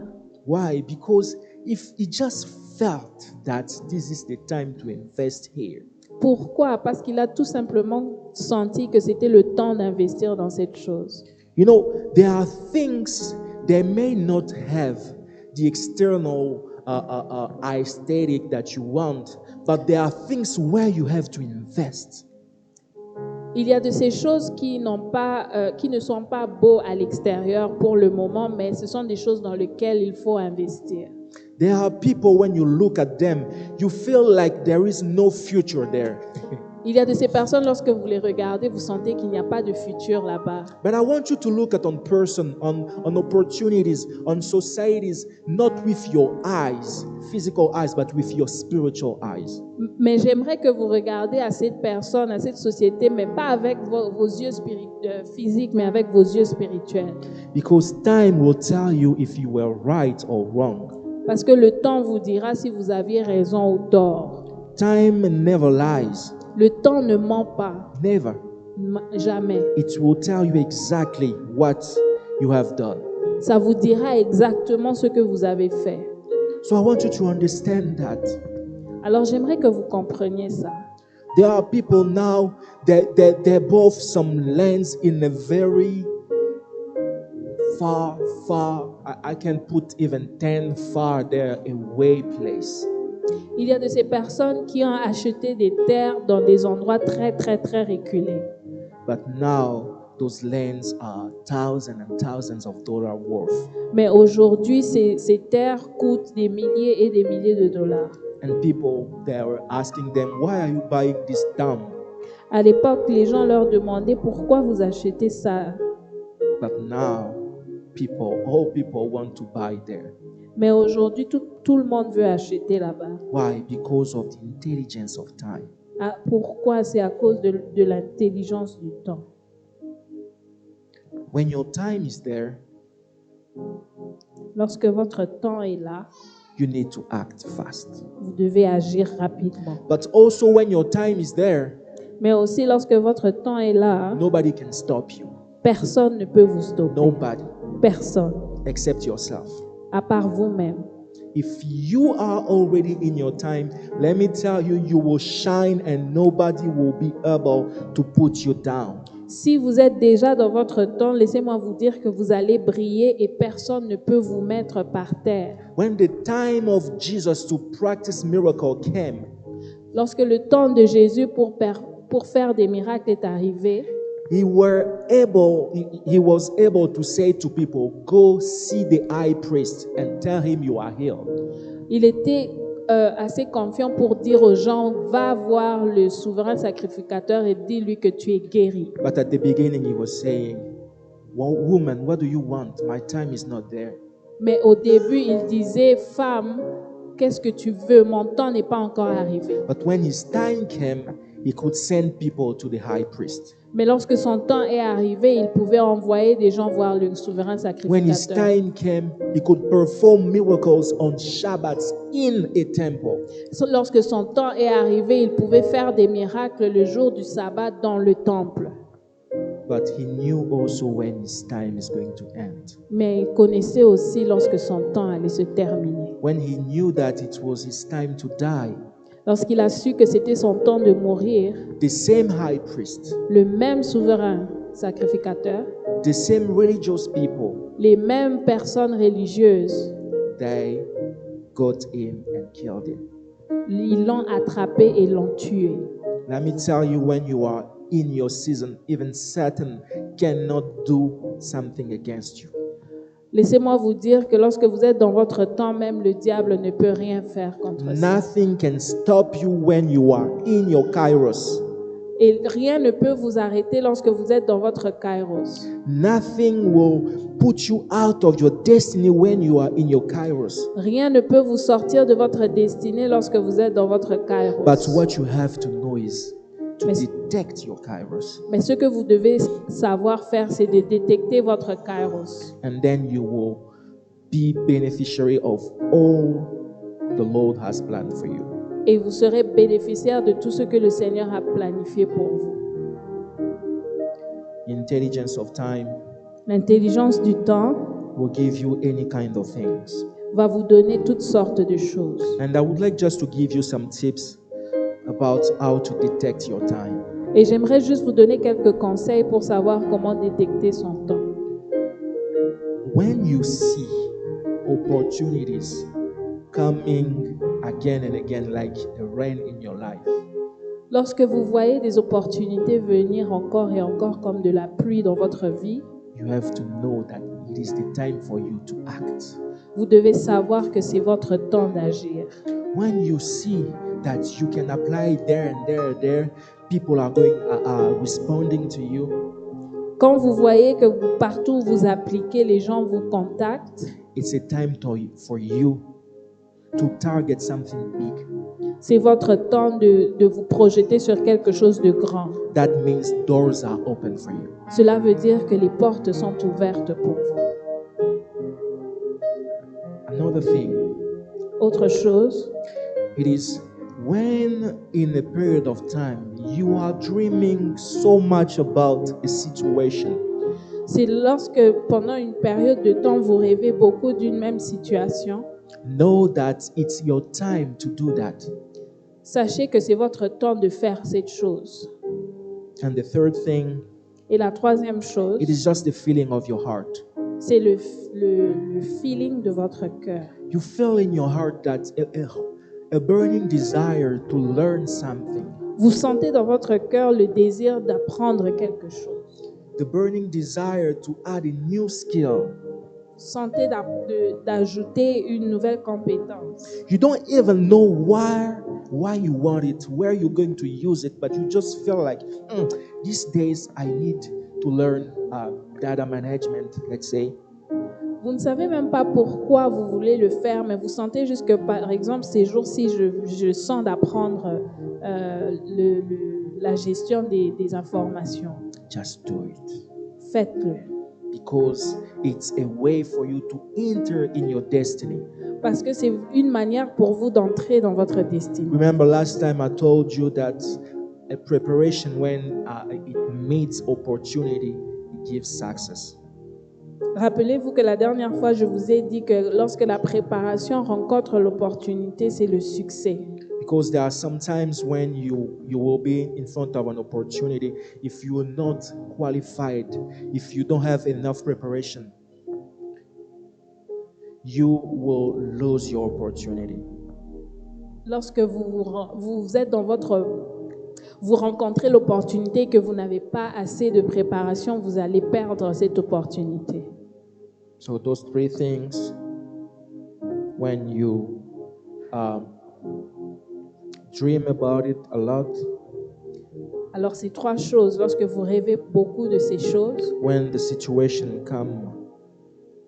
Why? Because if he just felt that this is the time to invest here. Pourquoi? Parce qu'il a tout simplement senti que c'était le temps d'investir dans cette chose. You know, there are things they may not have the external aesthetic that you want, but there are things where you have to invest. Il y a de ces choses qui ne sont pas beaux à l'extérieur pour le moment, mais ce sont des choses dans lesquelles il faut investir. There are people, when you look at them, you feel like there is no future there. Il y a de ces personnes, lorsque vous les regardez, vous sentez qu'il n'y a pas de futur là-bas. But I want you to look at on opportunities, on societies, not with your eyes, physical eyes, but with your spiritual eyes. Mais j'aimerais que vous regardiez à cette personne, à cette société, mais pas avec vos yeux physiques, mais avec vos yeux spirituels. Because time will tell you if you were right or wrong. Parce que le temps vous dira si vous aviez raison ou tort. Time never lies. Le temps ne ment pas. Never. Jamais. It will tell you exactly what you have done. Ça vous dira exactement ce que vous avez fait. So I want you to understand that. Alors j'aimerais que vous compreniez ça. There are people now that they're both some lands in a very far, I can put even 10 far there away place. Il y a de ces personnes qui ont acheté des terres dans des endroits très, très, très reculés. But now those lands are thousands and thousands of dollars worth. Mais aujourd'hui, ces terres coûtent des milliers et des milliers de dollars. And people, they were asking them, why are you buying this dump? À l'époque, les gens leur demandaient pourquoi vous achetez ça. But now, all people want to buy there. Mais aujourd'hui, tout le monde veut acheter là-bas. Why? Because of the intelligence of time. Ah, pourquoi? C'est à cause de l'intelligence du temps. When your time is there, lorsque votre temps est là, you need to act fast. Vous devez agir rapidement. But also when your time is there, mais aussi lorsque votre temps est là, nobody can stop you. Personne ne peut vous stopper. Nobody. Personne. Except yourself. À part vous-même. If you are already in your time, let me tell you, you will shine and nobody will be able to put you down. Si vous êtes déjà dans votre temps, laissez-moi vous dire que vous allez briller et personne ne peut vous mettre par terre. When the time of Jesus to practice miracle came, lorsque le temps de Jésus pour faire des miracles est arrivé, he was able to say to people, go see the high priest and tell him you are healed. Il était assez confiant pour dire aux gens, va voir le souverain sacrificateur et dis-lui que tu es guéri. But at the beginning he was saying, well, woman, what do you want? My time is not there. Mais au début, il disait, femme, qu'est-ce que tu veux? Mon temps n'est pas encore arrivé. But when his time came, he could send people to the high priest. Mais lorsque son temps est arrivé, il pouvait envoyer des gens voir le souverain sacrificateur. When his time came, he could perform miracles on Shabbats in a temple. Lorsque son temps est arrivé, il pouvait faire des miracles le jour du sabbat dans le temple. But he knew also when his time is going to end. Mais il connaissait aussi lorsque son temps allait se terminer. When he knew that it was his time to die. Lorsqu'il a su que c'était son temps de mourir, the same high priest, le même souverain sacrificateur, the same religious people, les mêmes personnes religieuses, they got him and killed him. Ils l'ont attrapé et l'ont tué. Let me tell you, when you are in your season, even Satan cannot do something against you. Laissez-moi vous dire que lorsque vous êtes dans votre temps, même le diable ne peut rien faire contre ça. Nothing can stop you when you are in your kairos. Et rien ne peut vous arrêter lorsque vous êtes dans votre kairos. Nothing will put you out of your destiny when you are in your kairos. Rien ne peut vous sortir de votre destinée lorsque vous êtes dans votre kairos. But what you have to know is to detect your kairos. Mais ce que vous devez savoir faire, c'est de détecter votre kairos. And then you will be beneficiary of all the Lord has planned for you. Et vous serez bénéficiaire de tout ce que le Seigneur a planifié pour vous. Intelligence of time. L'intelligence du temps Will give you any kind of things. va vous donner toutes sortes de choses. And I would like just to give you some tips about how to detect your time. Et j'aimerais juste vous donner quelques conseils pour savoir comment détecter son temps. When you see opportunities coming again and again like a rain in your life, Lorsque vous voyez des opportunités venir encore et encore comme de la pluie dans votre vie, you have to know that it is the time for you to act. vous devez savoir que c'est votre temps d'agir. When you see that you can apply there and there and there, people are going responding to you, Quand vous voyez que partout où vous appliquez, les gens vous contactent, it's a time for you to target something big. c'est votre temps de vous projeter sur quelque chose de grand. That means doors are open for you. Cela veut dire que les portes sont ouvertes pour vous. Another thing, Autre chose, it is when in a period of time you are dreaming so much about a situation, c'est lorsque pendant une période de temps, vous rêvez beaucoup d'une même situation. know that it's your time to do that. Sachez que c'est votre temps de faire cette chose. And the third thing, Et la troisième chose, it is just the feeling of your heart. c'est le feeling de votre cœur. You feel in your heart that a burning desire to learn something, Vous sentez dans votre cœur le désir d'apprendre quelque chose. the burning desire to add a new skill. Sentez d'ajouter une nouvelle compétence. You don't even know why you want it, where you're going to use it, but you just feel like these days I need to learn data management, let's say. Vous ne savez même pas pourquoi vous voulez le faire, mais vous sentez juste que, par exemple, ces jours-ci, je sens d'apprendre la gestion des informations. Just do it. Faites-le. Because it's a way for you to enter in your destiny. Parce que c'est une manière pour vous d'entrer dans votre destinée. Remember last time I told you that a preparation, when it meets opportunity, it gives success. Rappelez-vous que la dernière fois, je vous ai dit que lorsque la préparation rencontre l'opportunité, c'est le succès. Because there are some times when you will be in front of an opportunity, if you are not qualified, if you don't have enough preparation, you will lose your opportunity. Lorsque vous êtes dans vous rencontrez l'opportunité et que vous n'avez pas assez de préparation, vous allez perdre cette opportunité. So those three things, when you dream about it a lot, Alors ces trois choses, lorsque vous rêvez beaucoup de ces choses, when the situation come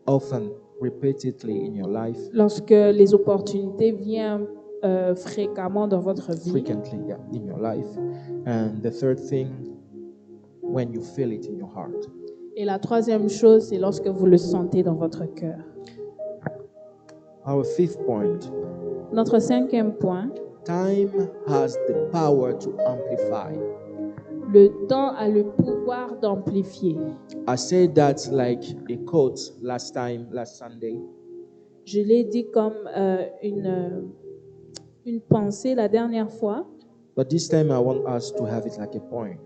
often, repeatedly in your life, lorsque les opportunités viennent fréquemment dans votre vie, frequently, yeah, in your life, and the third thing, when you feel it in your heart. et la troisième chose, c'est lorsque vous le sentez dans votre cœur. Our fifth point, Notre cinquième point, time has the power to amplify. le temps a le pouvoir d'amplifier. I said that like a quote last Sunday. Je l'ai dit comme une pensée la dernière fois, But this time I want us to have it like a point.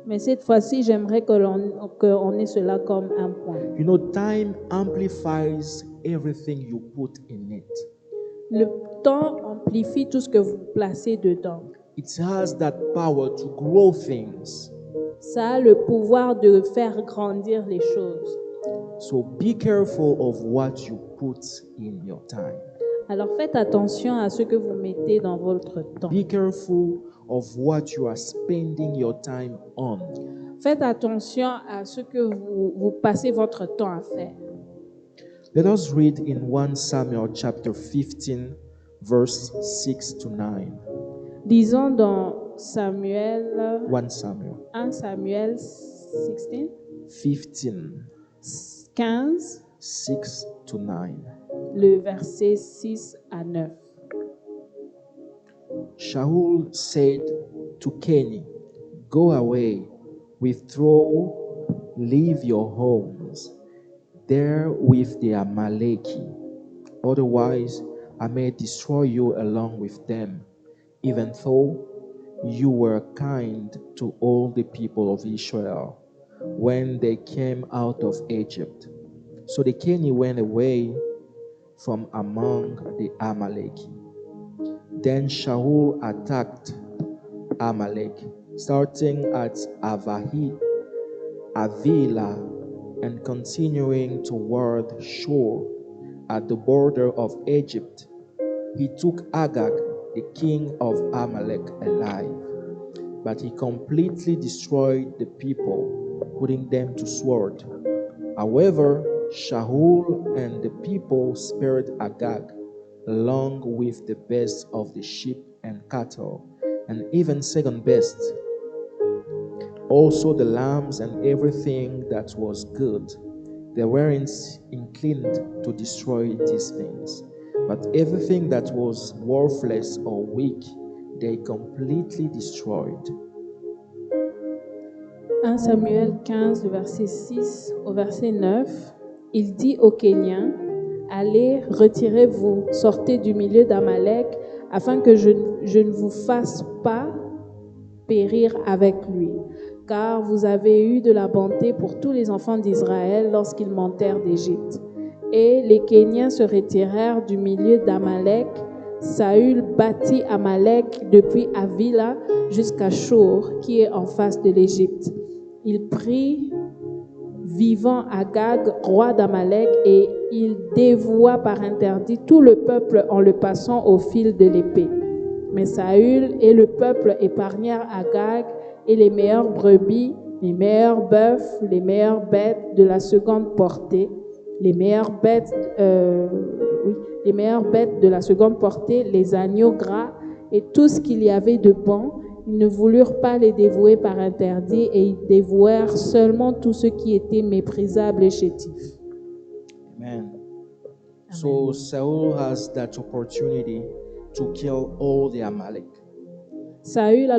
mais cette fois-ci, j'aimerais qu'on ait cela comme un point. You know, time amplifies everything you put in it. Le temps amplifie tout ce que vous placez dedans. It has that power to grow things. Ça a le pouvoir de faire grandir les choses. So be careful of what you put in your time. Alors faites attention à ce que vous mettez dans votre temps. Be careful of what you are spending your time on. Faites attention à ce que vous passez votre temps à faire. Let us read in 1 Samuel chapter 15, verse 6 to 9. Disons dans Samuel, 1 Samuel 1 Samuel 16, 15, 6 to 9. le verset 6 à 9. Shaul said to Kenny, "Go away, withdraw, leave your homes there with the Amaleki. Otherwise, I may destroy you along with them, even though you were kind to all the people of Israel when they came out of Egypt. So the Kenny went away from among the Amalek. Then Shaul attacked Amalek, starting at Avila, and continuing toward Shur at the border of Egypt. He took Agag, the king of Amalek, alive, but he completely destroyed the people, putting them to sword. However, Shaul and the people spared Agag, along with the best of the sheep and cattle, and even second best, also the lambs and everything that was good. They weren't inclined to destroy these things, but everything that was worthless or weak, they completely destroyed. 1 Samuel 15, du verset 6 au verset 9, il dit aux Kéniens, « Allez, retirez-vous, sortez du milieu d'Amalek, afin que je ne vous fasse pas périr avec lui. Car vous avez eu de la bonté pour tous les enfants d'Israël lorsqu'ils montèrent d'Égypte. » Et les Kéniens se retirèrent du milieu d'Amalek. Saül bâtit Amalek depuis Avila jusqu'à Shur, qui est en face de l'Égypte. Il prit vivant Agag, roi d'Amalek, et il dévoua par interdit tout le peuple en le passant au fil de l'épée. Mais Saül et le peuple épargnèrent Agag et les meilleures brebis, les meilleurs bœufs, les meilleures bêtes de la seconde portée, les meilleures bêtes de la seconde portée, les agneaux gras et tout ce qu'il y avait de bon. Ils ne voulurent pas les dévouer par interdit et ils dévouèrent seulement tout ce qui était méprisable et chétif. Amen. So Saul has that opportunity to kill all the Amalek. Saül a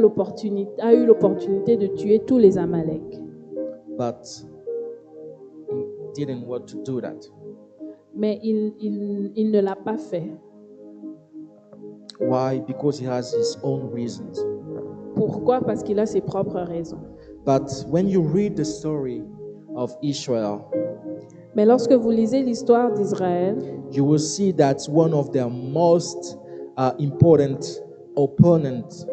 eu l'opportunité de tuer tous les Amalek. But he didn't want to do that. Mais il ne l'a pas fait. Why? Because he has his own reasons. Pourquoi? Parce qu'il a ses propres raisons. But when you read the story of Israel, Mais lorsque vous lisez l'histoire d'Israël, you will see that one of their most important opponent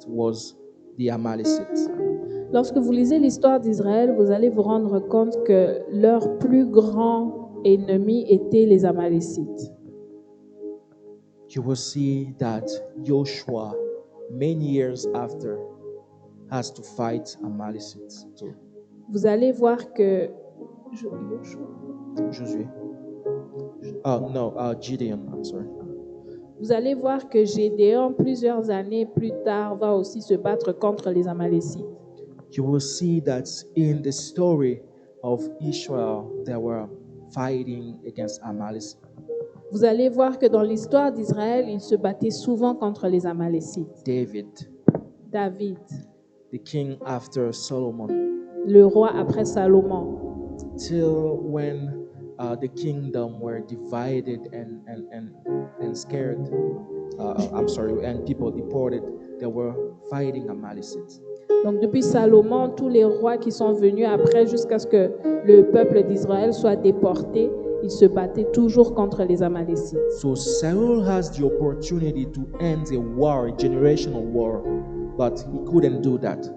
was the Amalekites. Lorsque vous lisez l'histoire d'Israël, vous allez vous rendre compte que leur plus grand ennemi était les Amalécites. You will see that Joshua, many years after, has to fight Amalekites too. Vous allez voir que Josué. Gideon, I'm sorry. Vous allez voir que Gédéon, plusieurs années plus tard, va aussi se battre contre les Amalécites. You will see that in the story of Israel, they were fighting against Amalek. Vous allez voir que dans l'histoire d'Israël, ils se battaient souvent contre les Amalécites. David, the king after Solomon, le roi après Salomon, till when the kingdom were divided and scared. And people deported. They were fighting Amalekites. Donc depuis Salomon, tous les rois qui sont venus après, jusqu'à ce que le peuple d'Israël soit déporté, ils se battaient toujours contre les Amalécites. So Saul has the opportunity to end a war, a generational war, but he couldn't do that.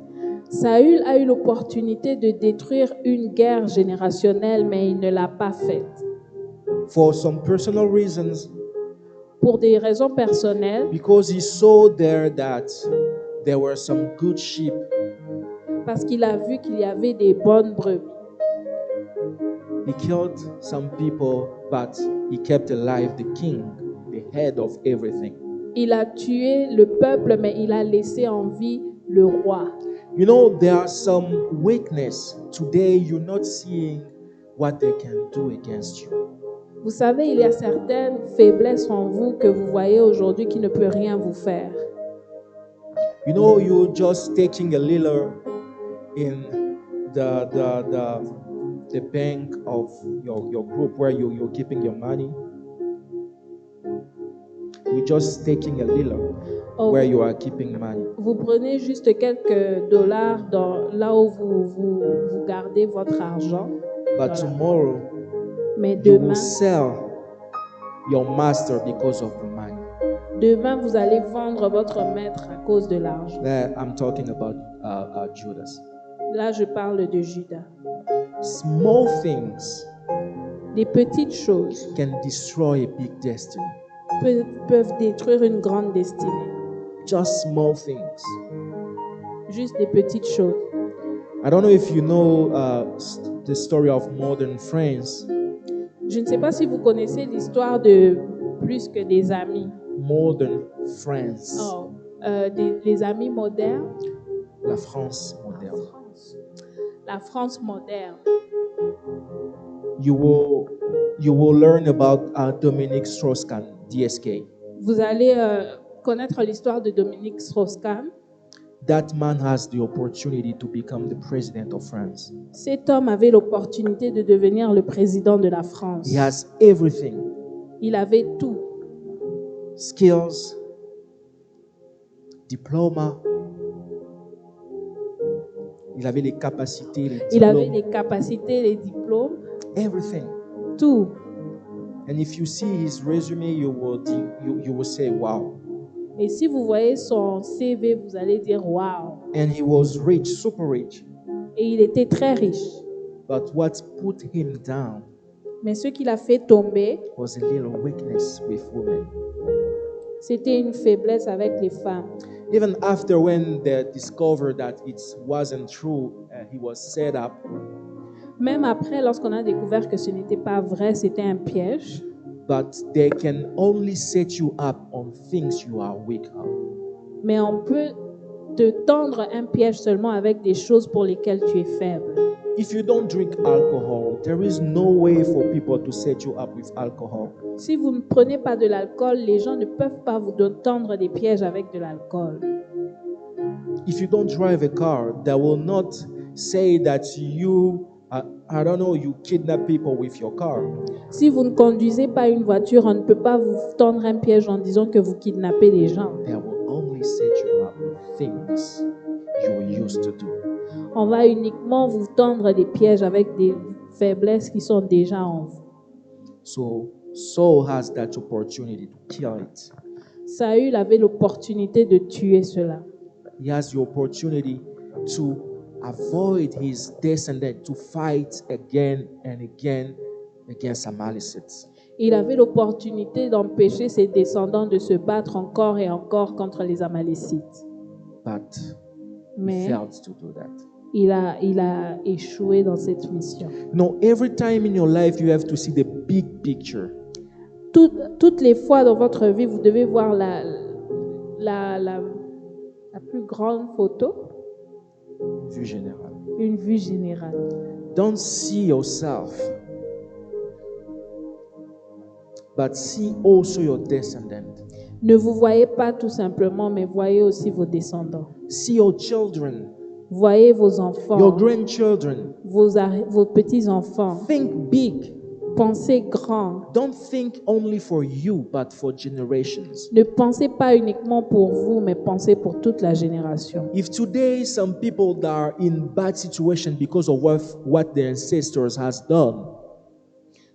Saül a eu l'opportunité de détruire une guerre générationnelle, mais il ne l'a pas faite. For some personal reasons. Pour des raisons personnelles. Because he saw there that there were some good sheep. Parce qu'il a vu qu'il y avait des bonnes brebis. He killed some people, but he kept alive the king, the head of everything. Il a tué le peuple, mais il a laissé en vie le roi. You know, there are some weakness. Today, you're not seeing what they can do against you. Vous savez, il y a certaines faiblesses en vous que vous voyez aujourd'hui qui ne peut rien vous faire. You know, you're just taking a little in the bank of your group where you're keeping your money. You're just taking a little where you are keeping money. Vous prenez juste quelques dollars là où vous gardez votre argent. But tomorrow, Mais you will demain, sell your master because of the money. demain, vous allez vendre votre maître à cause de l'argent. I'm talking about Judas. Là, je parle de Judas. Small things Des petites choses can destroy a big destiny. peuvent détruire une grande destinée. Just small things. Juste des petites choses. I don't know if you know the story of modern friends. Je ne sais pas si vous connaissez l'histoire de plus que des amis. Modern friends. Oh, les amis modernes. La France moderne. La France moderne. You will learn about Dominique Strauss-Kahn, DSK. Vous allez connaître l'histoire de Dominique Strauss-Kahn. That man has the opportunity to become the president of France. Cet homme avait l'opportunité de devenir le président de la France. He has everything. Il avait tout. Skills, diplôme. Il avait les capacités, les Il avait diplômes. les capacités, les diplômes, Everything. tout. And if you see his resume, you will say, wow. Et si vous voyez son CV, vous allez dire waouh. And he was rich, super rich. Et il était très riche. But what put him down Mais ce qui l'a fait tomber, was a little weakness with women. c'était une faiblesse avec les femmes. Even after when they discovered that it wasn't true, he was set up. Même après, lorsqu'on a découvert que ce n'était pas vrai, c'était un piège. But they can only set you up on things you are weak on. Mais on peut te tendre un piège seulement avec des choses pour lesquelles tu es faible. If you don't drink alcohol, there is no way for people to set you up with alcohol. Si vous ne prenez pas de l'alcool, les gens ne peuvent pas vous tendre des pièges avec de l'alcool. If you don't drive a car, they will not say that you, you kidnap people with your car. Si vous ne conduisez pas une voiture, on ne peut pas vous tendre un piège en disant que vous kidnappez les gens. They will only set you up with things you used to do. On va uniquement vous tendre des pièges avec des faiblesses qui sont déjà en vous. So Saul has that opportunity to kill it. Saül avait l'opportunité de tuer cela. He has the opportunity to avoid his descendant to fight again and again against Amalekites. Il avait l'opportunité d'empêcher ses descendants de se battre encore et encore contre les Amalécites. But he Mais failed to do that. il a échoué dans cette mission. No, every time in your life you have to see the big picture. Toutes les fois dans votre vie, vous devez voir la plus grande photo, Vue générale. une vue générale. Don't see yourself, but see also your descendant. Ne vous voyez pas tout simplement, mais voyez aussi vos descendants. See your children, Voyez vos enfants, your grandchildren. vos petits-enfants. Think big. Pensez grand. Don't think only for you, but for generations. Ne pensez pas uniquement pour vous, mais pensez pour toute la génération. If today some people that are in bad situation because of what their ancestors has done,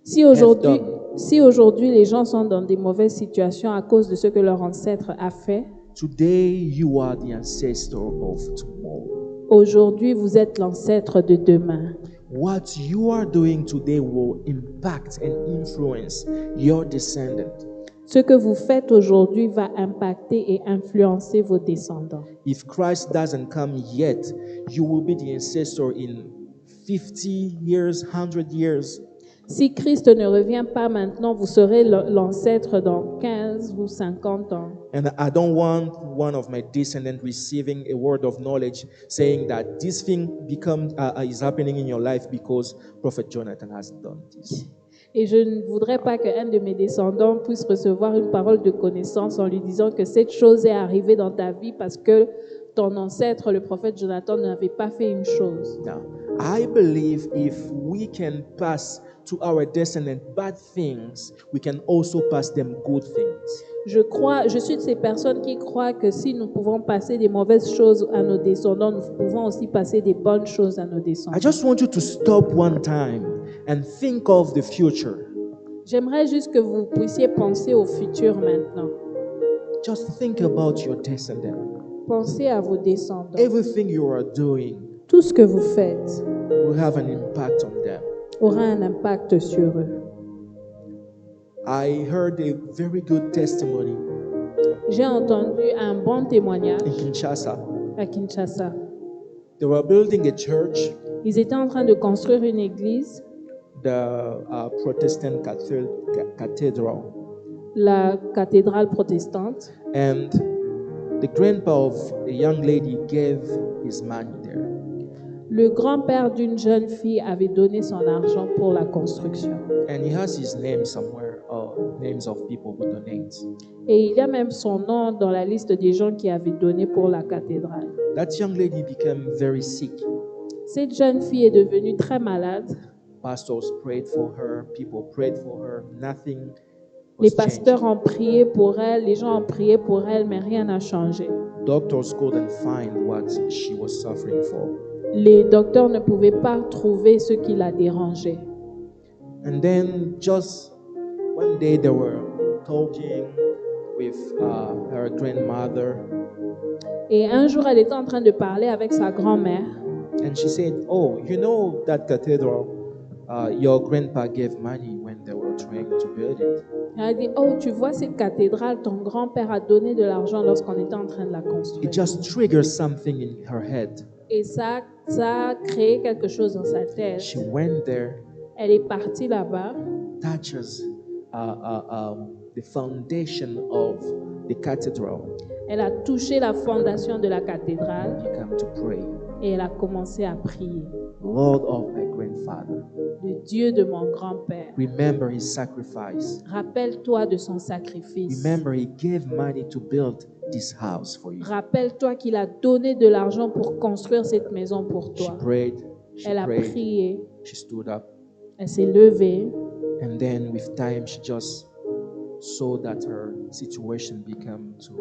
Si aujourd'hui les gens sont dans des mauvaises situations à cause de ce que leur ancêtre a fait, today you are the ancestor of tomorrow. aujourd'hui vous êtes l'ancêtre de demain. What you are doing today will impact and influence your descendant. Ce que vous faites aujourd'hui va impacter et influencer vos descendants. If Christ doesn't come yet, you will be the ancestor in 50 years, 100 years. Si Christ ne revient pas maintenant, vous serez l'ancêtre dans 15 ou 50 ans. And I don't want one of my descendants receiving a word of knowledge saying that this thing is happening in your life because Prophet Jonathan has done this. Et je ne voudrais pas qu'un de mes descendants puisse recevoir une parole de connaissance en lui disant que cette chose est arrivée dans ta vie parce que ton ancêtre, le prophète Jonathan, n'avait pas fait une chose. Now, I believe if we can pass to our descendants bad things, we can also pass them good things. Je suis de ces personnes qui croient que si nous pouvons passer des mauvaises choses à nos descendants, nous pouvons aussi passer des bonnes choses à nos I descendants. just want you to stop one time and think of the future. J'aimerais juste que vous puissiez penser au futur maintenant. Just think about your descendants. Pensez à vos descendants. Everything you are doing Tout ce que vous faites will have an impact on them. aura un impact sur eux. I heard a very good testimony J'ai entendu un bon témoignage in Kinshasa. à Kinshasa. They were building a church, Ils étaient en train de construire une église, the Protestant cathedral, la cathédrale protestante, and the grandpa of a young lady gave his money there. Le grand-père d'une jeune fille avait donné son argent pour la construction. And he has his name somewhere, names of people who donate. Et il y a même son nom dans la liste des gens qui avaient donné pour la cathédrale. That young lady became very sick. Cette jeune fille est devenue très malade. Pastors prayed for her, people prayed for her, nothing Les was pasteurs changing. ont prié pour elle, les gens ont prié pour elle, mais rien n'a changé. Doctors couldn't find what she was suffering for. Les docteurs ne pouvaient pas trouver ce qui la dérangeait. And then just one day they were talking with her grandmother, Et un jour, elle était en train de parler avec sa grand-mère. and she said, "Oh, you know that cathedral? Your grandpa gave money when they were trying to build it." Elle a dit, oh, tu vois cette cathédrale, ton grand-père a donné de l'argent lorsqu'on était en train de la construire. It just triggers something in her head. Et ça a créé quelque chose dans sa tête. She went there, Elle est partie là-bas. touches the foundation of the cathedral, Elle a touché la fondation de la cathédrale began to pray. et elle a commencé à prier. Lord of my grandfather, Le Dieu de mon grand-père, remember his sacrifice. rappelle-toi de son sacrifice. Remember, he gave money to build this house for you. Rappelle-toi qu'il a donné de l'argent pour construire cette maison pour She toi. prayed, she Elle a prayed, prié, she stood up, elle s'est levée and then with time, she just saw that her situation began to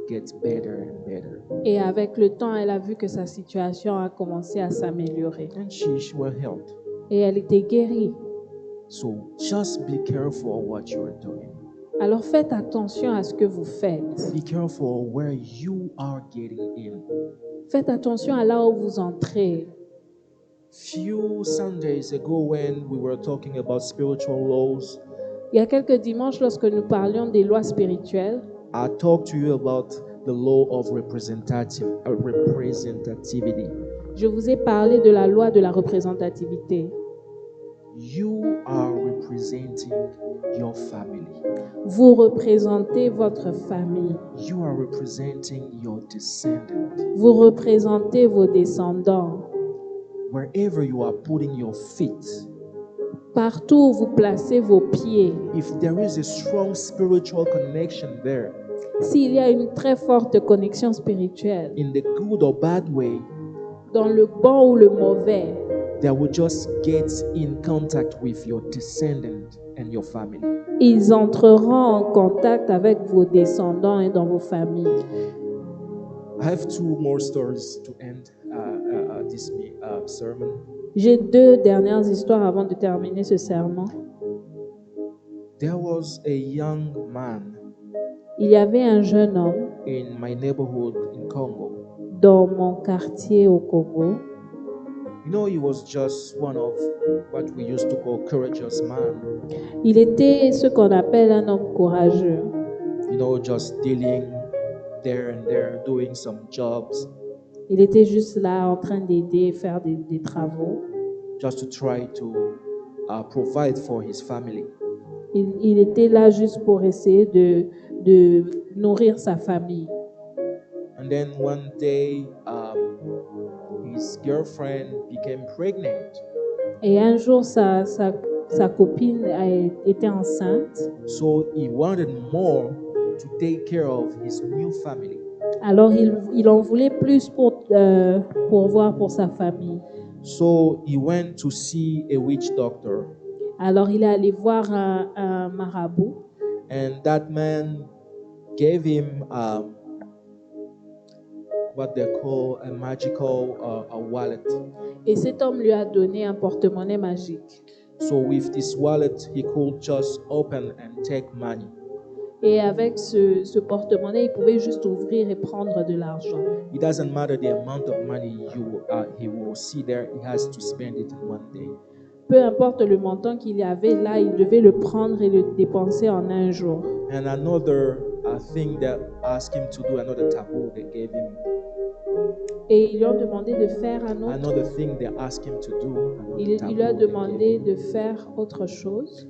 get better and better. et avec le temps, elle a vu que sa situation a commencé à s'améliorer. And she was helped. Et elle était guérie. So just be careful what you are doing. Alors faites attention à ce que vous faites. Be careful where you are getting in. Faites attention à là où vous entrez. Few Sundays ago, when we were talking about spiritual laws, Il y a quelques dimanches, lorsque nous parlions des lois spirituelles, I talked to you about the law of representativity. je vous ai parlé de la loi de la représentativité. You are representing your family. Vous représentez votre famille. You are representing your descendants. Vous représentez vos descendants. Wherever you are putting your feet, Partout où vous placez vos pieds, if there is a strong spiritual connection there, s'il y a une très forte connexion spirituelle, in the good or bad way, dans le bon ou le mauvais, they will just get in contact with your descendant and your family. ils entreront en contact avec vos descendants et dans vos familles. I have two more stories to end this sermon. J'ai 2 dernières histoires avant de terminer ce sermon. There was a young man Il y avait un jeune homme in my neighborhood in Congo. dans mon quartier au Congo. You know, he was just one of what we used to call courageous man. Il était ce qu'on appelle un homme courageux. You know, just dealing there and there, doing some jobs, Il était juste là en train d'aider, faire des travaux. just to try to provide for his family. Il était là juste pour essayer de nourrir sa famille. And then one day, his girlfriend became pregnant. Et un jour, sa sa copine était enceinte. So he wanted more to take care of his new family. Alors, il en voulait plus pour voir pour sa famille. So he went to see a witch doctor, Alors, il est allé voir un marabout. and that man gave him what they call a magical a wallet. Et cet homme lui a donné un porte-monnaie magique. So with this wallet, he could just open and take money. Et avec ce porte-monnaie, il pouvait juste ouvrir et prendre de l'argent. It doesn't matter the amount of money he will see there. He has to spend it in one day. Peu importe le montant qu'il y avait là, il devait le prendre et le dépenser en un jour. And another thing that asked him to do, another taboo they gave him. Et ils lui ont demandé de faire un autre. Another thing they asked him to do. Il lui a demandé de faire autre chose.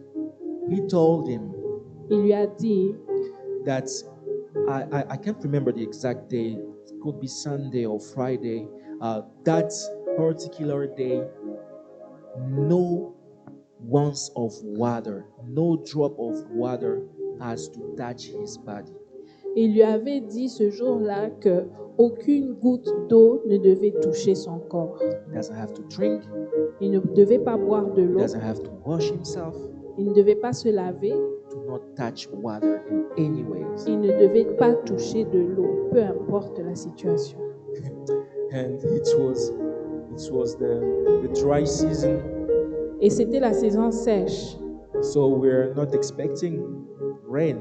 He told him Il lui a dit, that I can't remember the exact day. It could be Sunday or Friday. That particular day, no ounce of water, no drop of water has to touch his body. il lui avait dit ce jour-là que aucune goutte d'eau ne devait toucher son corps. He doesn't have to drink. Il ne devait pas boire de He l'eau. doesn't have to wash himself. Il ne devait pas se laver. Do not touch water in any ways. Il ne devait pas toucher de l'eau, peu importe la situation. And it was the dry season, Et c'était la saison sèche. so we're not expecting rain.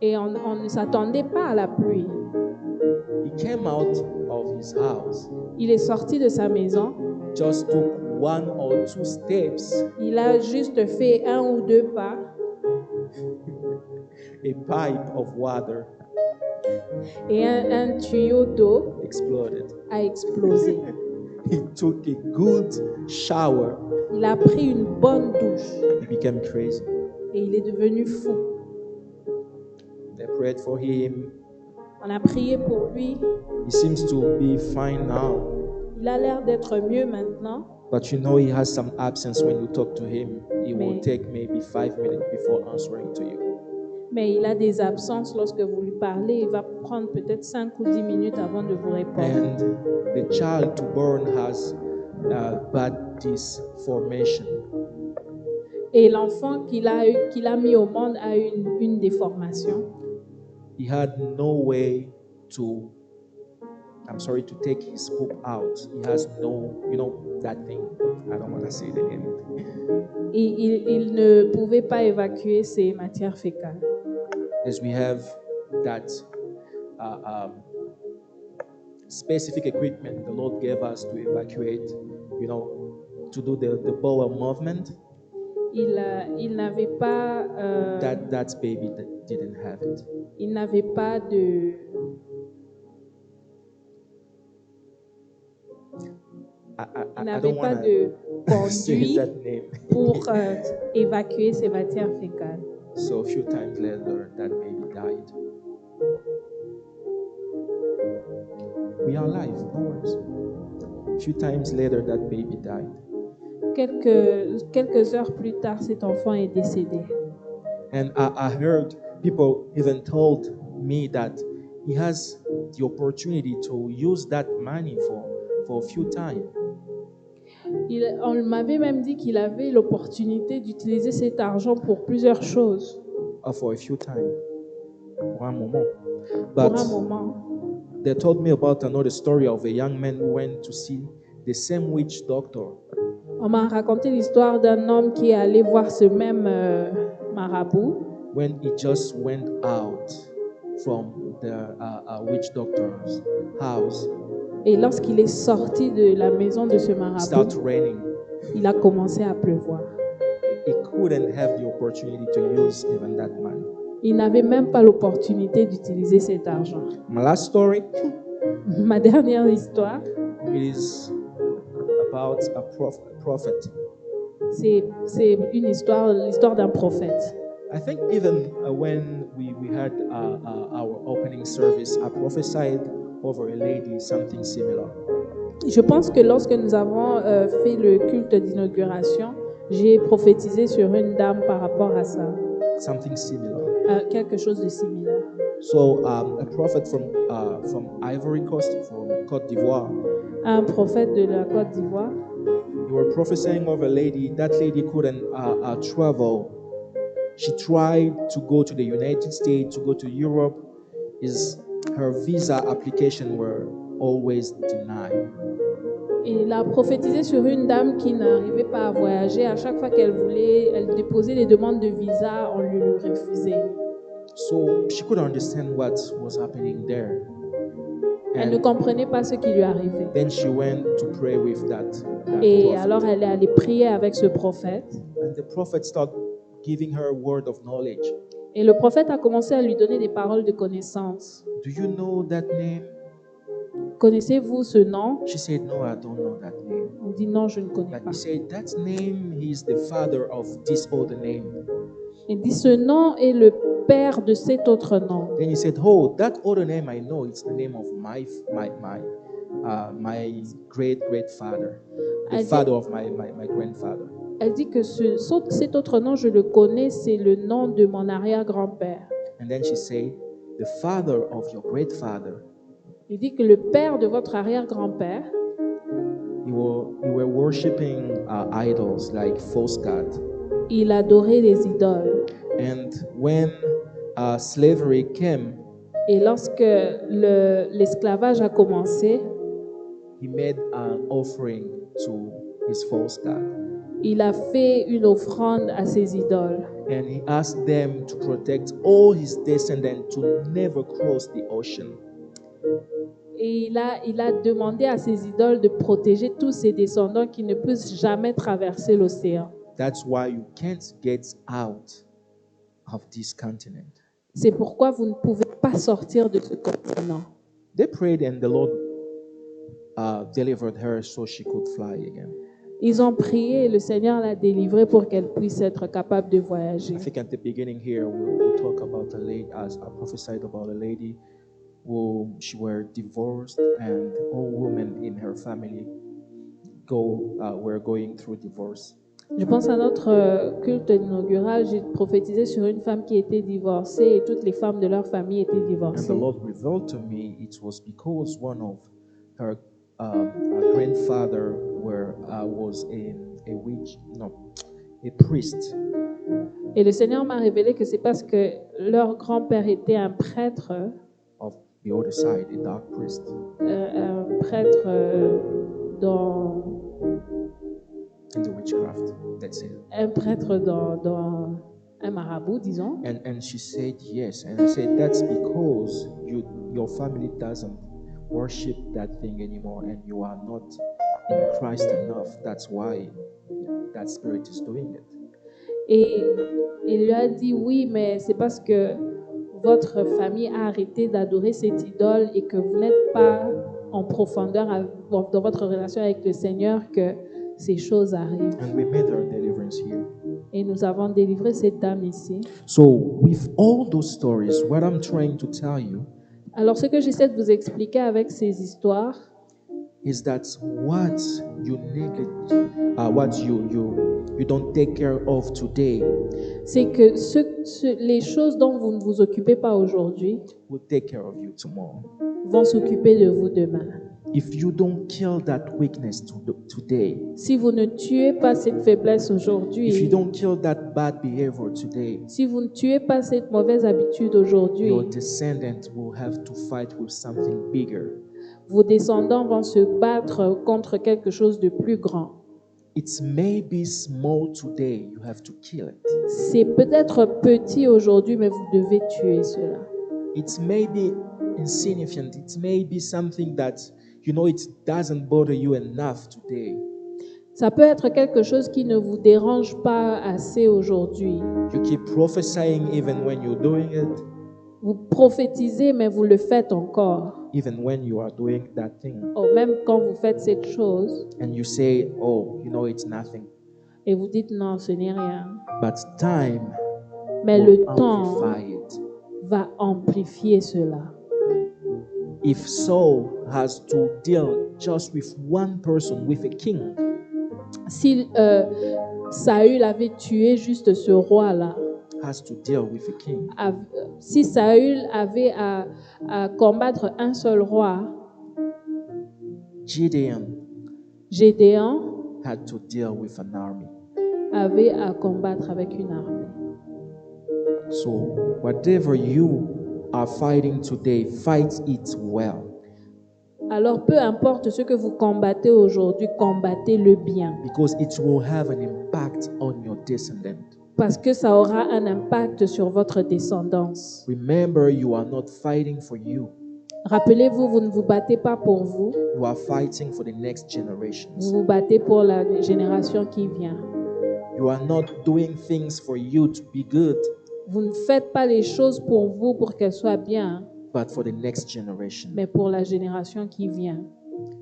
Et on ne s'attendait pas à la pluie. He came out of his house, Il est sorti de sa maison. just took 1 or 2 steps, Il a juste fait 1 ou 2 pas. a pipe of water Et un tuyau d'eau exploded. a explosé. He took a good shower. Il a pris une bonne douche. He became crazy. Et il est devenu fou. They prayed for him. On a prié pour lui. He seems to be fine now. Il a l'air d'être mieux maintenant. But you know, he has some absence when you talk to him. He will Mais- take maybe 5 minutes before answering to you. Mais il a des absences lorsque vous lui parlez. Il va prendre peut-être 5 ou 10 minutes avant de vous répondre. And the child to born has bad disformation. Et l'enfant qu'il a mis au monde a une déformation. He had no way to, to take his poop out. He has no, that thing. I don't want to say the name. Et il ne pouvait pas évacuer ses matières fécales. As we have that specific equipment the Lord gave us to evacuate, to do the bowel movement. Il n'avait pas, That baby didn't have it. il n'avait pas de, I il n'avait don't pas want de to say conduit that name. pour évacuer ses matières fécales. So a few times later, that baby died. We are alive, no worries. A few times later, that baby died. Quelques heures plus tard, cet enfant est décédé. And I heard people even told me that he has the opportunity to use that money for a few times. On m'avait même dit qu'il avait l'opportunité d'utiliser cet argent pour plusieurs choses, For a few times. Pour un moment. pour un But moment. they told me about another story of a young man who went to see the same witch doctor. On m'a raconté l'histoire d'un homme qui est allé voir ce même marabout When he just went out from the witch doctor's house, et lorsqu'il est sorti de la maison de ce it marabout, started raining. il a commencé à pleuvoir. He couldn't have the opportunity to use even that money. Il n'avait même pas l'opportunité d'utiliser cet argent. My last story Ma dernière histoire, is about a prophet. c'est l'histoire d'un prophète. I think even when we had our opening service, I prophesied over a lady something similar. Je pense que lorsque nous avons fait le culte d'inauguration, J'ai prophétisé sur une dame par rapport à ça, something similar. quelque chose de similaire. So a prophet from Ivory Coast, from Côte d'Ivoire, Un prophète de la Côte d'Ivoire, you were prophesying of a lady. That lady couldn't travel. She tried to go to the United States, to go to Europe. Her visa application were always denied. il a prophétisé sur une dame qui n'arrivait pas à voyager. À chaque fois qu'elle voulait, elle déposait des demandes de visa, on lui le refusait. So she couldn't understand what was happening there. Elle ne comprenait pas ce qui lui arrivait. Then she went to pray with that Et prophet. alors elle est allée prier avec ce prophète. And the prophet started giving her a word of knowledge. Et le prophète a commencé à lui donner des paroles de connaissance. Do you know that name? Connaissez-vous ce nom? She said, no, I don't know that name. Il dit non, je ne connais But pas. he said, that name, he's the father of this other name. Il dit ce nom est le père de cet autre nom. Then he said, oh, that other name I know, it's the name of my great father, the I father of my grandfather. Elle dit que cet autre nom, je le connais, c'est le nom de mon arrière-grand-père. And then she said, the father of your great father, Il dit que le père de votre arrière-grand-père, you were worshiping idols like false gods. il adorait les idoles. And when slavery came, Et lorsque l'esclavage a commencé, he made an offering to his false god. il a fait une offrande à ses idoles. And he asked them to protect all his descendants to never cross the ocean. Et il a demandé à ses idoles de protéger tous ses descendants qui ne puissent jamais traverser l'océan. That's why you can't get out of this continent. C'est pourquoi vous ne pouvez pas sortir de ce continent. They prayed and the Lord delivered her so she could fly again. Ils ont prié et le Seigneur l'a délivrée pour qu'elle puisse être capable de voyager. I think at the beginning here we'll talk about a lady, as I prophesied about a lady who she were divorced and all women in her family were going through divorce. Je pense à notre culte inaugural, j'ai prophétisé sur une femme qui était divorcée et toutes les femmes de leur famille étaient And the divorcées. Lord revealed to me it was because one of her grandfather was a witch, no, a priest. Et le Seigneur m'a révélé que c'est parce que leur grand-père était un prêtre, Of the other side, a dark priest. dans In the witchcraft, that's it. un prêtre dans un marabout, disons. And she said yes. And I said, that's because your family doesn't worship that thing anymore and you are not in Christ enough. That's why that spirit is doing it. Et il lui a dit oui, mais c'est parce que votre famille a arrêté d'adorer cette idole et que vous n'êtes pas en profondeur dans votre relation avec le Seigneur que ces choses arrivent. And we made our deliverance here. Et nous avons délivré cette dame ici. So with all those stories, what I'm trying to tell you Alors, ce que j'essaie de vous expliquer avec ces histoires, is that what you neglect, what you don't take care of today c'est que les choses dont vous ne vous occupez pas aujourd'hui will take care of you tomorrow. vont s'occuper de vous demain. If you don't kill that weakness today, Si vous ne tuez pas cette faiblesse if you aujourd'hui, don't kill that bad behavior today, si vous ne tuez pas cette mauvaise habitude aujourd'hui, your descendants will have to fight with something bigger. vos descendants vont se battre contre quelque chose de plus grand. It's maybe small today, you have to kill it. C'est peut-être petit aujourd'hui, mais vous devez tuer cela. It's maybe insignificant. It's maybe something that, it doesn't bother you enough today. Ça peut être quelque chose qui ne vous dérange pas assez aujourd'hui. You keep prophesying even when you're doing it, Vous prophétisez, mais vous le faites encore. even when you are doing that thing. Ou même quand vous faites cette chose And you say, oh, it's nothing. et vous dites non, ce n'est rien. But time Mais will le temps amplify it. va amplifier cela. If Saul has to deal just with one person, with a king, Si Saül avait tué juste ce roi-là. has to deal with a king. Si Saül avait à combattre un seul roi, Gideon Gédéon had to deal with an army. avait à combattre avec une armée. So, whatever you are fighting today, fight it well. Alors, peu importe ce que vous combattez aujourd'hui, combattez-le bien. Because it will have an impact on your descendant. Parce que ça aura un impact sur votre descendance. Remember, you are not fighting for you. Rappelez-vous, vous ne vous battez pas pour vous, You are fighting for the next generations. vous vous battez pour la génération qui vient. You are not doing things for you to be good, Vous ne faites pas les choses pour vous, pour qu'elles soient bien, but for the next generation. mais pour la génération qui vient.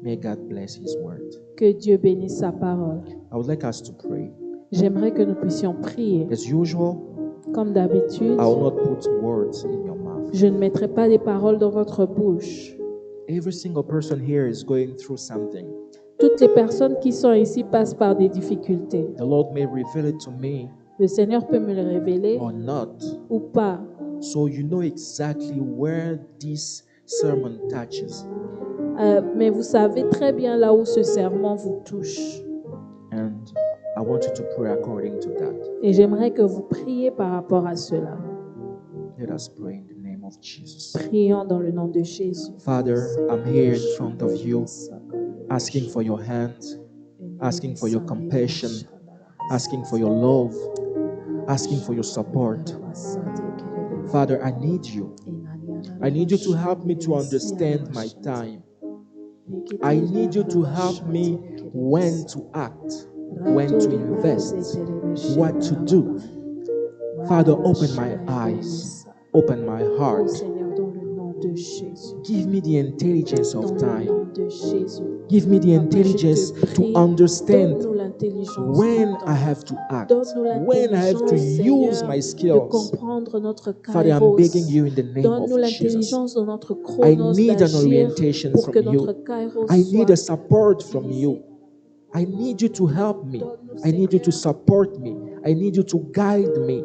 May God bless His word. Que Dieu bénisse sa parole. I would like us to pray. J'aimerais que nous puissions prier. As usual, Comme d'habitude, I will not put words in your mouth. je ne mettrai pas des paroles dans votre bouche. Every single person here is going through something. Toutes les personnes qui sont ici passent par des difficultés. The Lord may reveal it to me Le Seigneur peut me le révéler or not. ou pas. So you know exactly where this sermon touches. Mais vous savez très bien là où ce sermon vous touche. And I want you to pray according to that. Et j'aimerais que vous priez par rapport à cela. Let us pray in the name of Jesus. Prions dans le nom de Jésus. Father, I'm here in front of you, asking for your hand, asking for your compassion, asking for your love, asking for your support. Father, I need you. I need you to help me to understand my time. I need you to help me when to act, when to invest, what to do. Father, open my eyes, open my heart. Seigneur, dans le nom de Jésus. Give me the intelligence Dans of le time. nom de Jésus. Give me the intelligence to understand Donne-nous l'intelligence when du temps. I have to act, Donne-nous when I have to l'intelligence, use Seigneur, my de skills. comprendre notre Father, I'm kairos. begging you in the name Donne-nous of Jesus. l'intelligence de notre I chronos need an d'agir orientation pour que from notre you. kairos I need a soit support from you. I need you to help me. I need you to support me. I need you to guide me.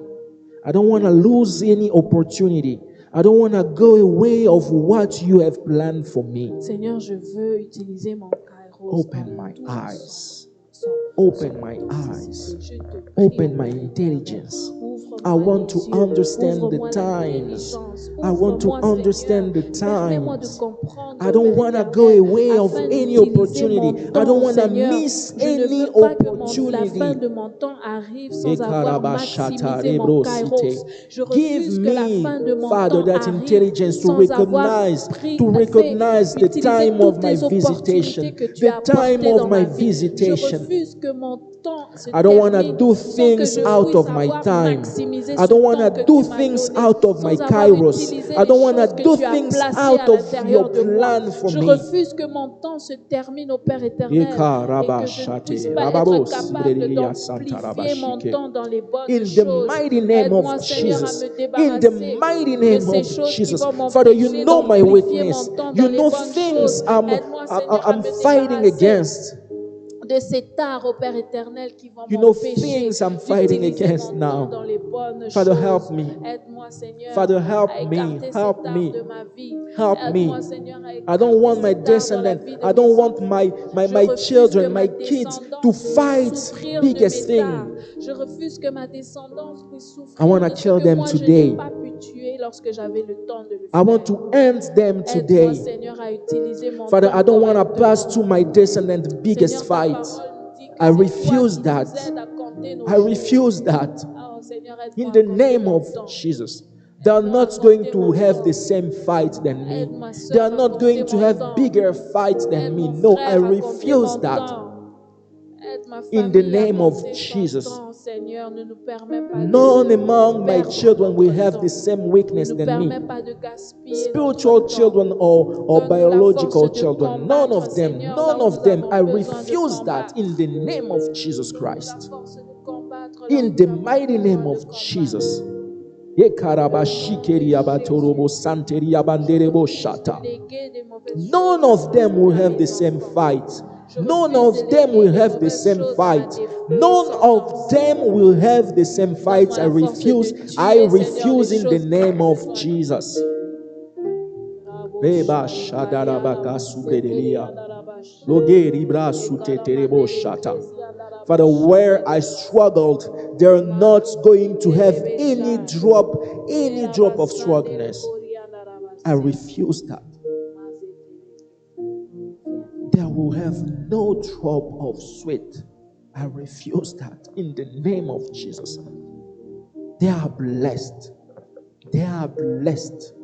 I don't want to lose any opportunity. I don't want to go away of what you have planned for me. Seigneur, je veux utiliser mon kairos. Open dans my tout eyes. son- Open son my processus. eyes. Je te prie, Open my Père, intelligence. ouvre-moi I want to les yeux, understand the ouvre-moi times. l'intelligence, I want to ouvre-moi, understand Seigneur. the Permets-moi de times. comprendre, I don't Père want to éternel, go away of afin any d'utiliser opportunity. mon I temps, don't want to Seigneur. miss Je ne any veux pas que la fin opportunity. de mon temps arrive sans avoir Ekarabashata maximisé mon kairos. rebrosite. Je Give refuse que la fin de me, mon Father, temps that arrive intelligence to sans avoir recognize, pris, to recognize the utiliser time of toutes my les opportunités visitation, que tu as the time apportées of dans my ma vie. Je visitation. refuse que mon temps se I don't want to termine do sans que things je out puisse of my avoir time. maximisé I ce don't want temps to que do tu m'as things donné, out of my sans avoir kairos. utilisé I les don't want choses to que do tu as things placées out à of l'intérieur your de moi. plan for Je me. refuse que mon temps se termine au Père éternel et que je ne puisse pas être capable d'amplifier mon temps dans les bonnes In the choses. mighty name Aide-moi, of Seigneur, à Jesus. me In the débarrasser mighty de name ces of choses qui Jesus. vont Father, you m'empêcher know my d'amplifier weakness. mon temps You dans les know bonnes things choses. Aide-moi, Seigneur, à I'm me fighting débarrasser against. de ces tares au Père éternel qui vont You know m'empêcher things I'm fighting d'utiliser against mon temps now. dans les bonnes Father, choses. help me. Aide-moi, Seigneur, Father, help à me. écarter ces Help tares me. de ma vie. Help Aide-moi, me. Seigneur, à I écarter don't want my ces tares dans la descendant. vie de I mes don't want enfants. my Je refuse children, que ma my kids descendance to puisse fight souffrir de biggest mes thing. tares. Je refuse que ma descendance puisse I souffrir wanna de ce kill que them moi today. je n'ai pas pu tuer lorsque j'avais le temps de le I want faire. to end them Aide-moi, today. Seigneur, à utiliser mon Father, temps I don't want to correctement. pass to my descendant biggest Seigneur, ta fight. parole nous dit que I c'est toi refuse qui that. nous aide à compter nos I jours. refuse that. Oh, Seigneur, In aide-moi the à compter name mon of temps. Jesus. They are not going to have the same fight than me. Aide-moi, They sœur, are à not compter going to mon have temps. bigger fights than Aide me. mon No, I frère à compter refuse mon that. temps. Aide ma In the famille à name of compter Jesus. son temps, Seigneur. Ne nous permets pas None de among my perdre children will notre have temps. the same Ne weakness nous than permets me. pas de gaspiller Spiritual notre temps. children or Donne-nous la biological force de children, none combattre, of them, Seigneur, none là où of nous them. avons I besoin de refuse that combattre. in the name of Jesus Donne-nous la Christ. force de combattre là où In nous the avons mighty besoin name de of combattre. Jesus. Yekarabashikeriabatorobo santeriabanderebo shata. Léguer des mauvaises None choses of them will à have mes the same enfants. fight. None of them will have the same fight. None of them will have the same fights. I refuse in the name of Jesus. Reba shadarabaka subredelia. Logeri brasute terebo shata. Father, where I struggled, they're not going to have any drop of struggleness. I refuse that. They will have no drop of sweat. I refuse that in the name of Jesus. They are blessed. They are blessed.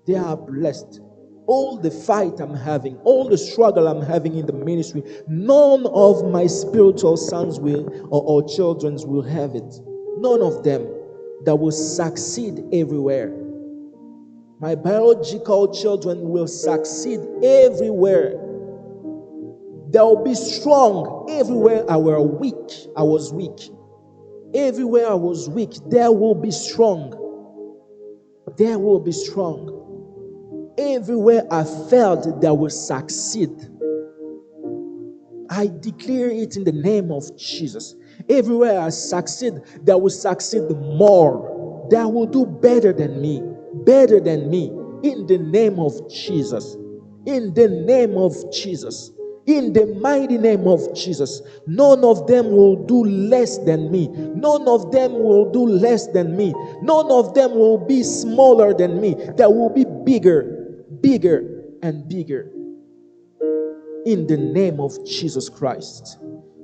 They are blessed. All the fight I'm having, all the struggle I'm having in the ministry, none of my spiritual sons will or children will have it. None of them that will succeed everywhere. My biological children will succeed everywhere. They'll be strong everywhere I was weak. Everywhere I was weak, they will be strong. They will be strong. Everywhere I failed, they will succeed. I declare it in the name of Jesus. Everywhere I succeed, they will succeed more. They will do better than me. Better than me. In the name of Jesus. In the name of Jesus. In the mighty name of Jesus. None of them will do less than me. None of them will do less than me. None of them will be smaller than me. They will be bigger and bigger. In the name of Jesus Christ.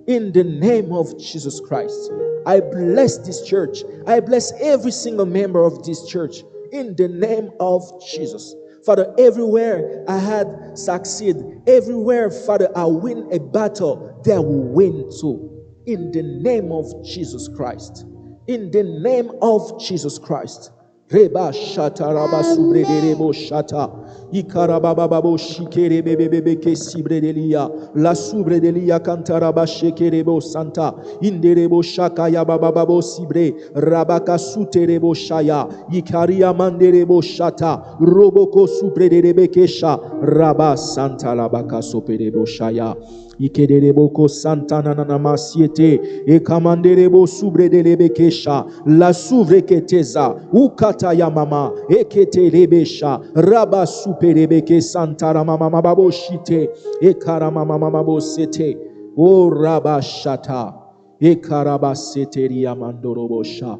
In the name of Jesus Christ. I bless this church. I bless every single member of this church. In the name of Jesus. Father, everywhere I had succeed, everywhere, Father, I win a battle, they will win too. In the name of Jesus Christ. In the name of Jesus Christ. Reba shata raba subredebo shata. Ikarabababo shikere bebebebe ke sibredelia. La subredelia kantaraba shekerebo santa. Inderebo shaka ya bababo sibre. Rabaka suterebo shaya. Ikaria manderebo shata. Roboko subredebe kesha. Raba santa labaka soperebo shaya. Ikerebo santana na masiete e kamanderebo subredelebe kesha la suvreketeza ukata ya mama eketelebesha raba superebeke santara mama mababoshite e karama mama mabosete o raba shata e karabasete ya mandorobosha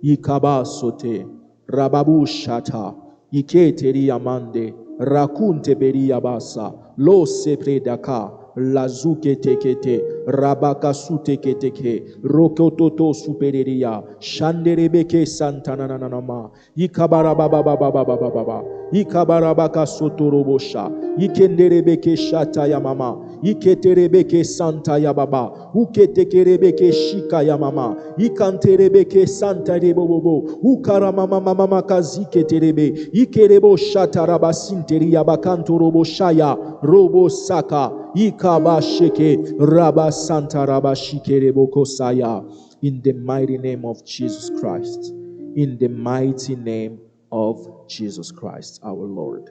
ikabasote rababu shata iketeri amande rakunte beria basa lo sepredaka lazuke tekete rabaka suteketeke rokototo supereria shanderebeke santanananama ikabarababababababa ikabarabaka sotorobosha ikenderebeke shata ya mama iketerebeke santa ya baba uketekerebeke shika ya mama ikanterebeke santa rebobobo ukaramama mama kaziketerebe ikerebo shata rabasinteria bakantoroboshaya robo saka ikabasheke rabasanta rabashikereboko saya. In the mighty name of Jesus Christ. In the mighty name of Jesus Christ our Lord.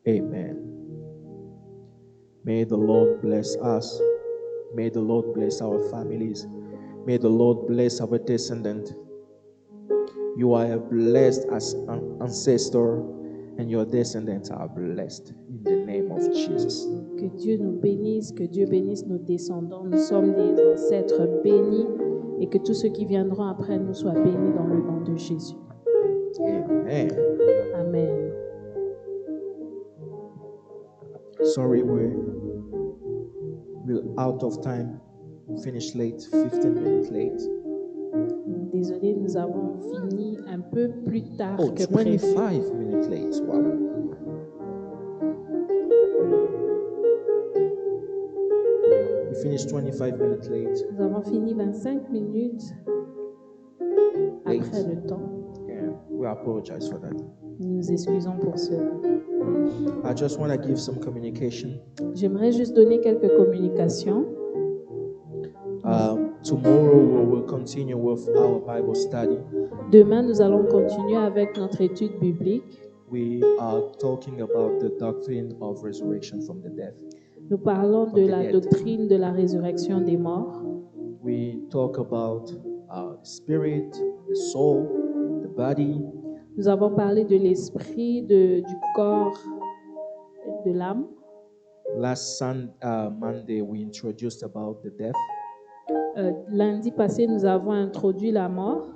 Amen. May the Lord bless us. May the Lord bless our families. May the Lord bless our descendants. You are a blessed as an ancestor, and your descendants are blessed in the name of Jesus. Que Dieu nous bénisse, que Dieu bénisse nos descendants. Nous sommes des ancêtres bénis et que tous ceux qui viendront après nous soient bénis dans le nom de Jésus. Amen. Amen. Sorry, we're out of time. Finished late, 15 minutes late. Désolé, nous avons fini un peu plus tard Oh, que prévu. 25 minutes late. Wow. We finished 25 minutes late. Nous avons fini 25 minutes après le temps. Yeah, we apologize for that. Nous nous excusons pour cela. I just want to give some communication. J'aimerais juste donner quelques communications. Tomorrow we will continue with our Bible study. Demain, nous allons continuer avec notre étude biblique. We are talking about the doctrine of resurrection from the dead. Nous parlons de la doctrine de la résurrection des morts. We talk about the spirit, the soul, the body. Nous avons parlé de l'esprit, du corps, de l'âme. Last Monday, we introduced about the death. Lundi passé, nous avons introduit la mort.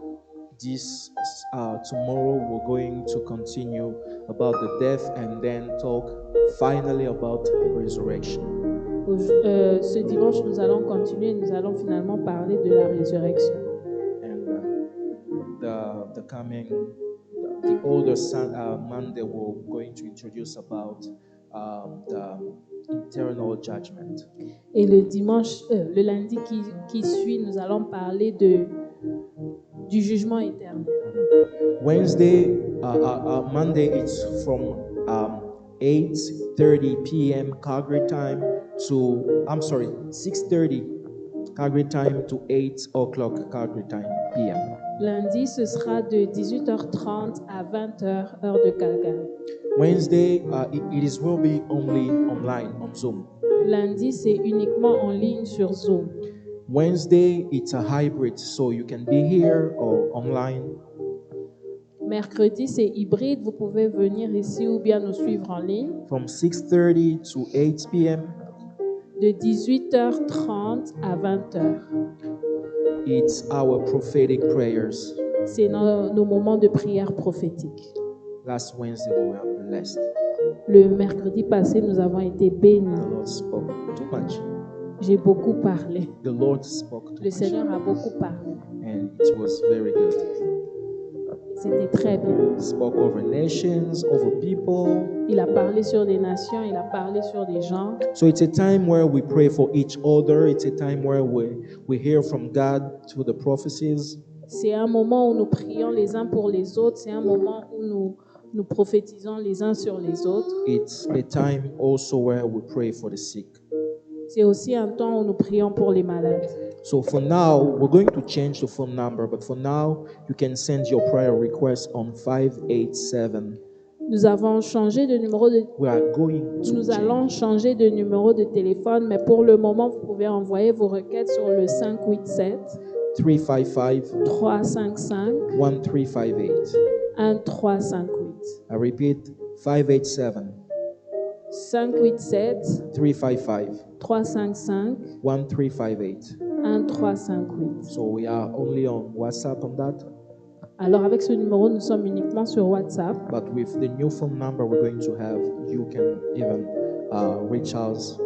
Tomorrow, we're going to continue about the death and then talk finally about the resurrection. Ce dimanche, nous allons continuer. Nous allons finalement parler de la résurrection. And the older Monday, we're going to introduce about the eternal judgment. Et le dimanche, le lundi qui suit, nous allons parler du jugement éternel. Monday, it's from 8:30 p.m. Calgary time to 6:30 Calgary time to 8 o'clock Calgary time p.m. Lundi, ce sera de 18h30 à 20h, heure de Calgary. Wednesday, it will be only online on Zoom. Lundi, c'est uniquement en ligne sur Zoom. Wednesday, it's a hybrid, so you can be here or online. Mercredi, c'est hybride. Vous pouvez venir ici ou bien nous suivre en ligne. From 6:30 to 8 p.m. De 18h30 à 20h. It's our prophetic prayers. C'est nos moments de prière prophétique. Last Wednesday, we were blessed. Le mercredi passé, nous avons été bénis. The Lord spoke too much. J'ai beaucoup parlé. The Lord spoke too Le much. Seigneur a beaucoup parlé. And it was very good. C'était très bien. He spoke over nations, over people. Il a parlé sur des nations, il a parlé sur des gens. So it's a time where we pray for each other. It's a time where we hear from God through the prophecies. C'est un moment où nous prions les uns pour les autres. C'est un moment où nous prophétisons les uns sur les autres. It's a time also where we pray for the sick. C'est aussi un temps où nous prions pour les malades. So for now, we're going to change the phone number, but for now, you can send your prayer request on 587. Nous avons changé de numéro de We are going to Nous change. allons changer de numéro de téléphone, mais pour le moment, vous pouvez envoyer vos requêtes sur le 587 355 355 1358. 1358. I repeat, 587 587 355 355 1358. 1358. So we are only on WhatsApp on that, Alors avec ce numéro, nous sommes uniquement sur WhatsApp. but with the new phone number we're going to have, you can even reach us.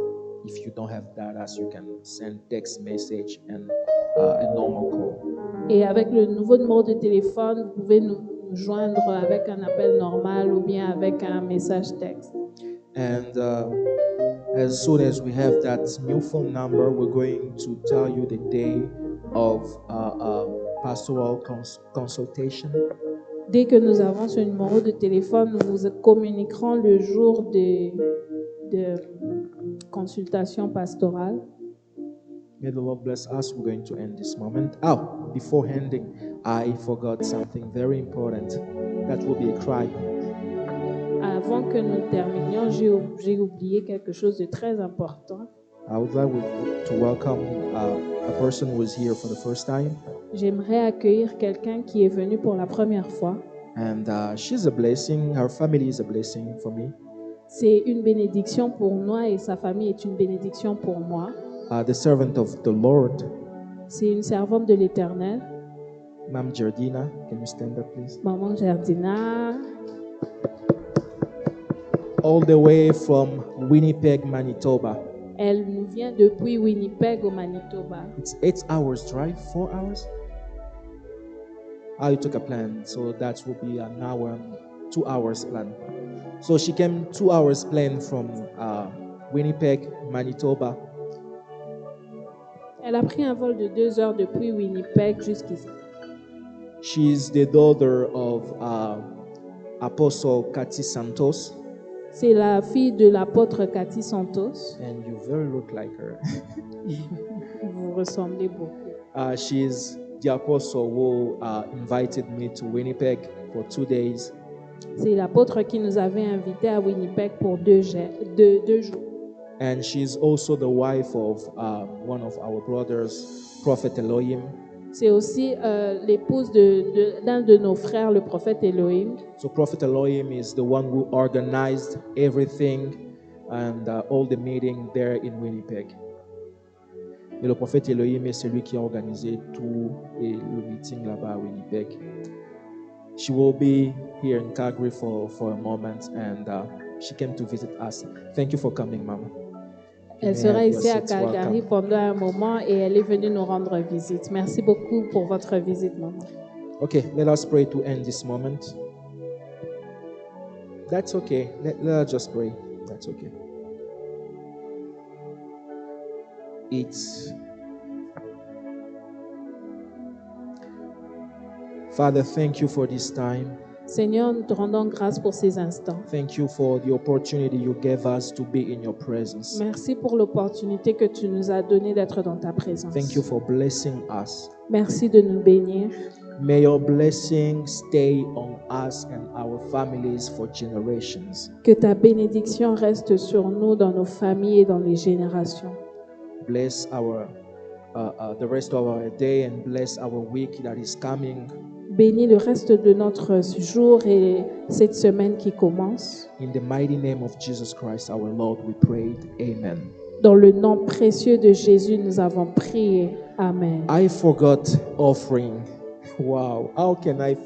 If you don't have that, as you can send text message and a normal call. Et avec le nouveau numéro de téléphone, vous pouvez nous joindre avec un appel normal ou bien avec un message texte. And as soon as we have that new phone number, we're going to tell you the day of pastoral consultation. Dès que nous avons ce numéro de téléphone, nous vous communiquerons le jour de consultation pastorale. May the Lord bless us. We're going to end this moment. Before ending, I forgot something very important. That will be a cry. Avant que nous terminions, j'ai oublié quelque chose de très important. I would like to welcome a person who is here for the first time. J'aimerais accueillir quelqu'un qui est venu pour la première fois. And she's a blessing. Her family is a blessing for me. C'est une bénédiction pour moi et sa famille est une bénédiction pour moi. The servant of the Lord, C'est une servante de l'Éternel. Ma'am Jardina. Can you stand up, please? Maman Jardina, All the way from Winnipeg, Manitoba. elle nous vient depuis Winnipeg au Manitoba. It's 8 hours drive, 4 hours. You took a plan, so that will be an hour and 2 hours plan. So she came 2 hours plan from Winnipeg, Manitoba. Elle a pris un vol de 2 heures depuis Winnipeg jusqu'ici. She's the daughter of Apostle Cathy Santos, C'est la fille de l'apôtre Cathy Santos. and you very look like her. Vous ressemblez beaucoup. She's the apostle who invited me to Winnipeg for 2 days. C'est l'apôtre qui nous avait invités à Winnipeg pour deux jours. And she's also the wife of one of our brothers, Prophet Elohim. C'est aussi l'épouse d'un de nos frères, le prophète Elohim. So Prophet Elohim is the one who organized everything and all the meeting there in Winnipeg. Et le prophète Elohim est celui qui a organisé tout le meeting là-bas à Winnipeg. She will be here in Calgary for a moment, and she came to visit us. Thank you for coming, Mama. Elle sera ici à Calgary pendant un moment et elle est venue nous rendre visite. Merci beaucoup pour votre visite, maman. Okay, let us pray to end this moment. That's okay. Let us just pray. That's okay. Father, thank you for this time. Seigneur, nous te rendons grâce pour ces instants. Thank you for the opportunity you gave us to be in your presence. Merci pour l'opportunité que tu nous as donnée d'être dans ta présence. Thank you for blessing us. Merci de nous bénir. May your blessing stay on us and our families for generations. Que ta bénédiction reste sur nous, dans nos familles et dans les générations. Bless the rest of our day and bless our week that is coming. Bénis le reste de notre jour et cette semaine qui commence. In the mighty name of Jesus Christ, our Lord, we prayed. Amen. Dans le nom précieux de Jésus, nous avons prié. Amen. I forgot offering. Wow. How can I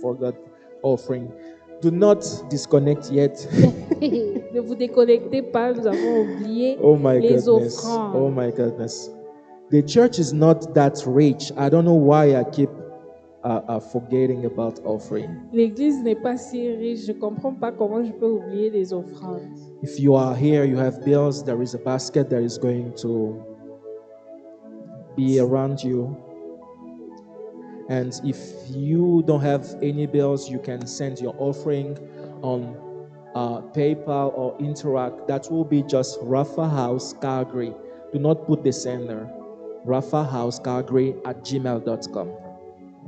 forget offering? Do not disconnect yet. Ne vous déconnectez pas, nous avons oublié Oh my les goodness. offrandes. Oh my goodness. The church is not that rich. I don't know why I keep forgetting about offering. L'église n'est pas si riche. Je ne comprends pas comment je peux oublier les offrandes. If you are here, you have bills, there is a basket that is going to be around you. And if you don't have any bills, you can send your offering on PayPal or Interact. That will be just Rapha House Calgary. Do not put the sender. RaphaHouseCalgary@gmail.com.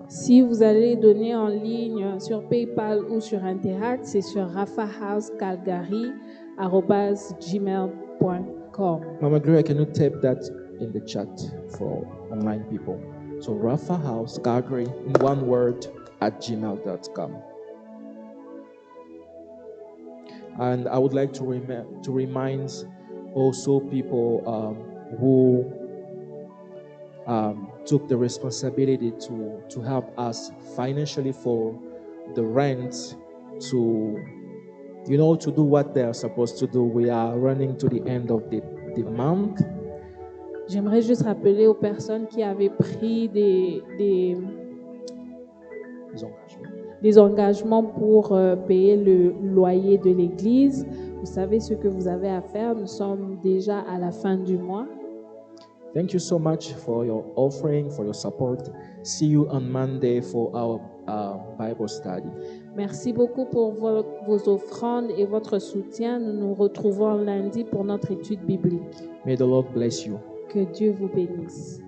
Si vous allez donner en ligne sur PayPal ou sur Interact, c'est sur raphahousecalgary@gmail.com. Mama Gloria, can you type that in the chat for online people? So Rapha House Calgary in one word @gmail.com. And I would like to remind also people who took the responsibility to help us financially for the rent to do what they are supposed to do. We are running to the end of the month. J'aimerais juste rappeler aux personnes qui avaient pris des engagements pour payer le loyer de l'église. Vous savez ce que vous avez à faire. Nous sommes déjà à la fin du mois. Thank you so much for your offering, for your support. See you on Monday for our Bible study. Merci beaucoup pour vos offrandes et votre soutien. Nous nous retrouvons lundi pour notre étude biblique. May the Lord bless you. Que Dieu vous bénisse.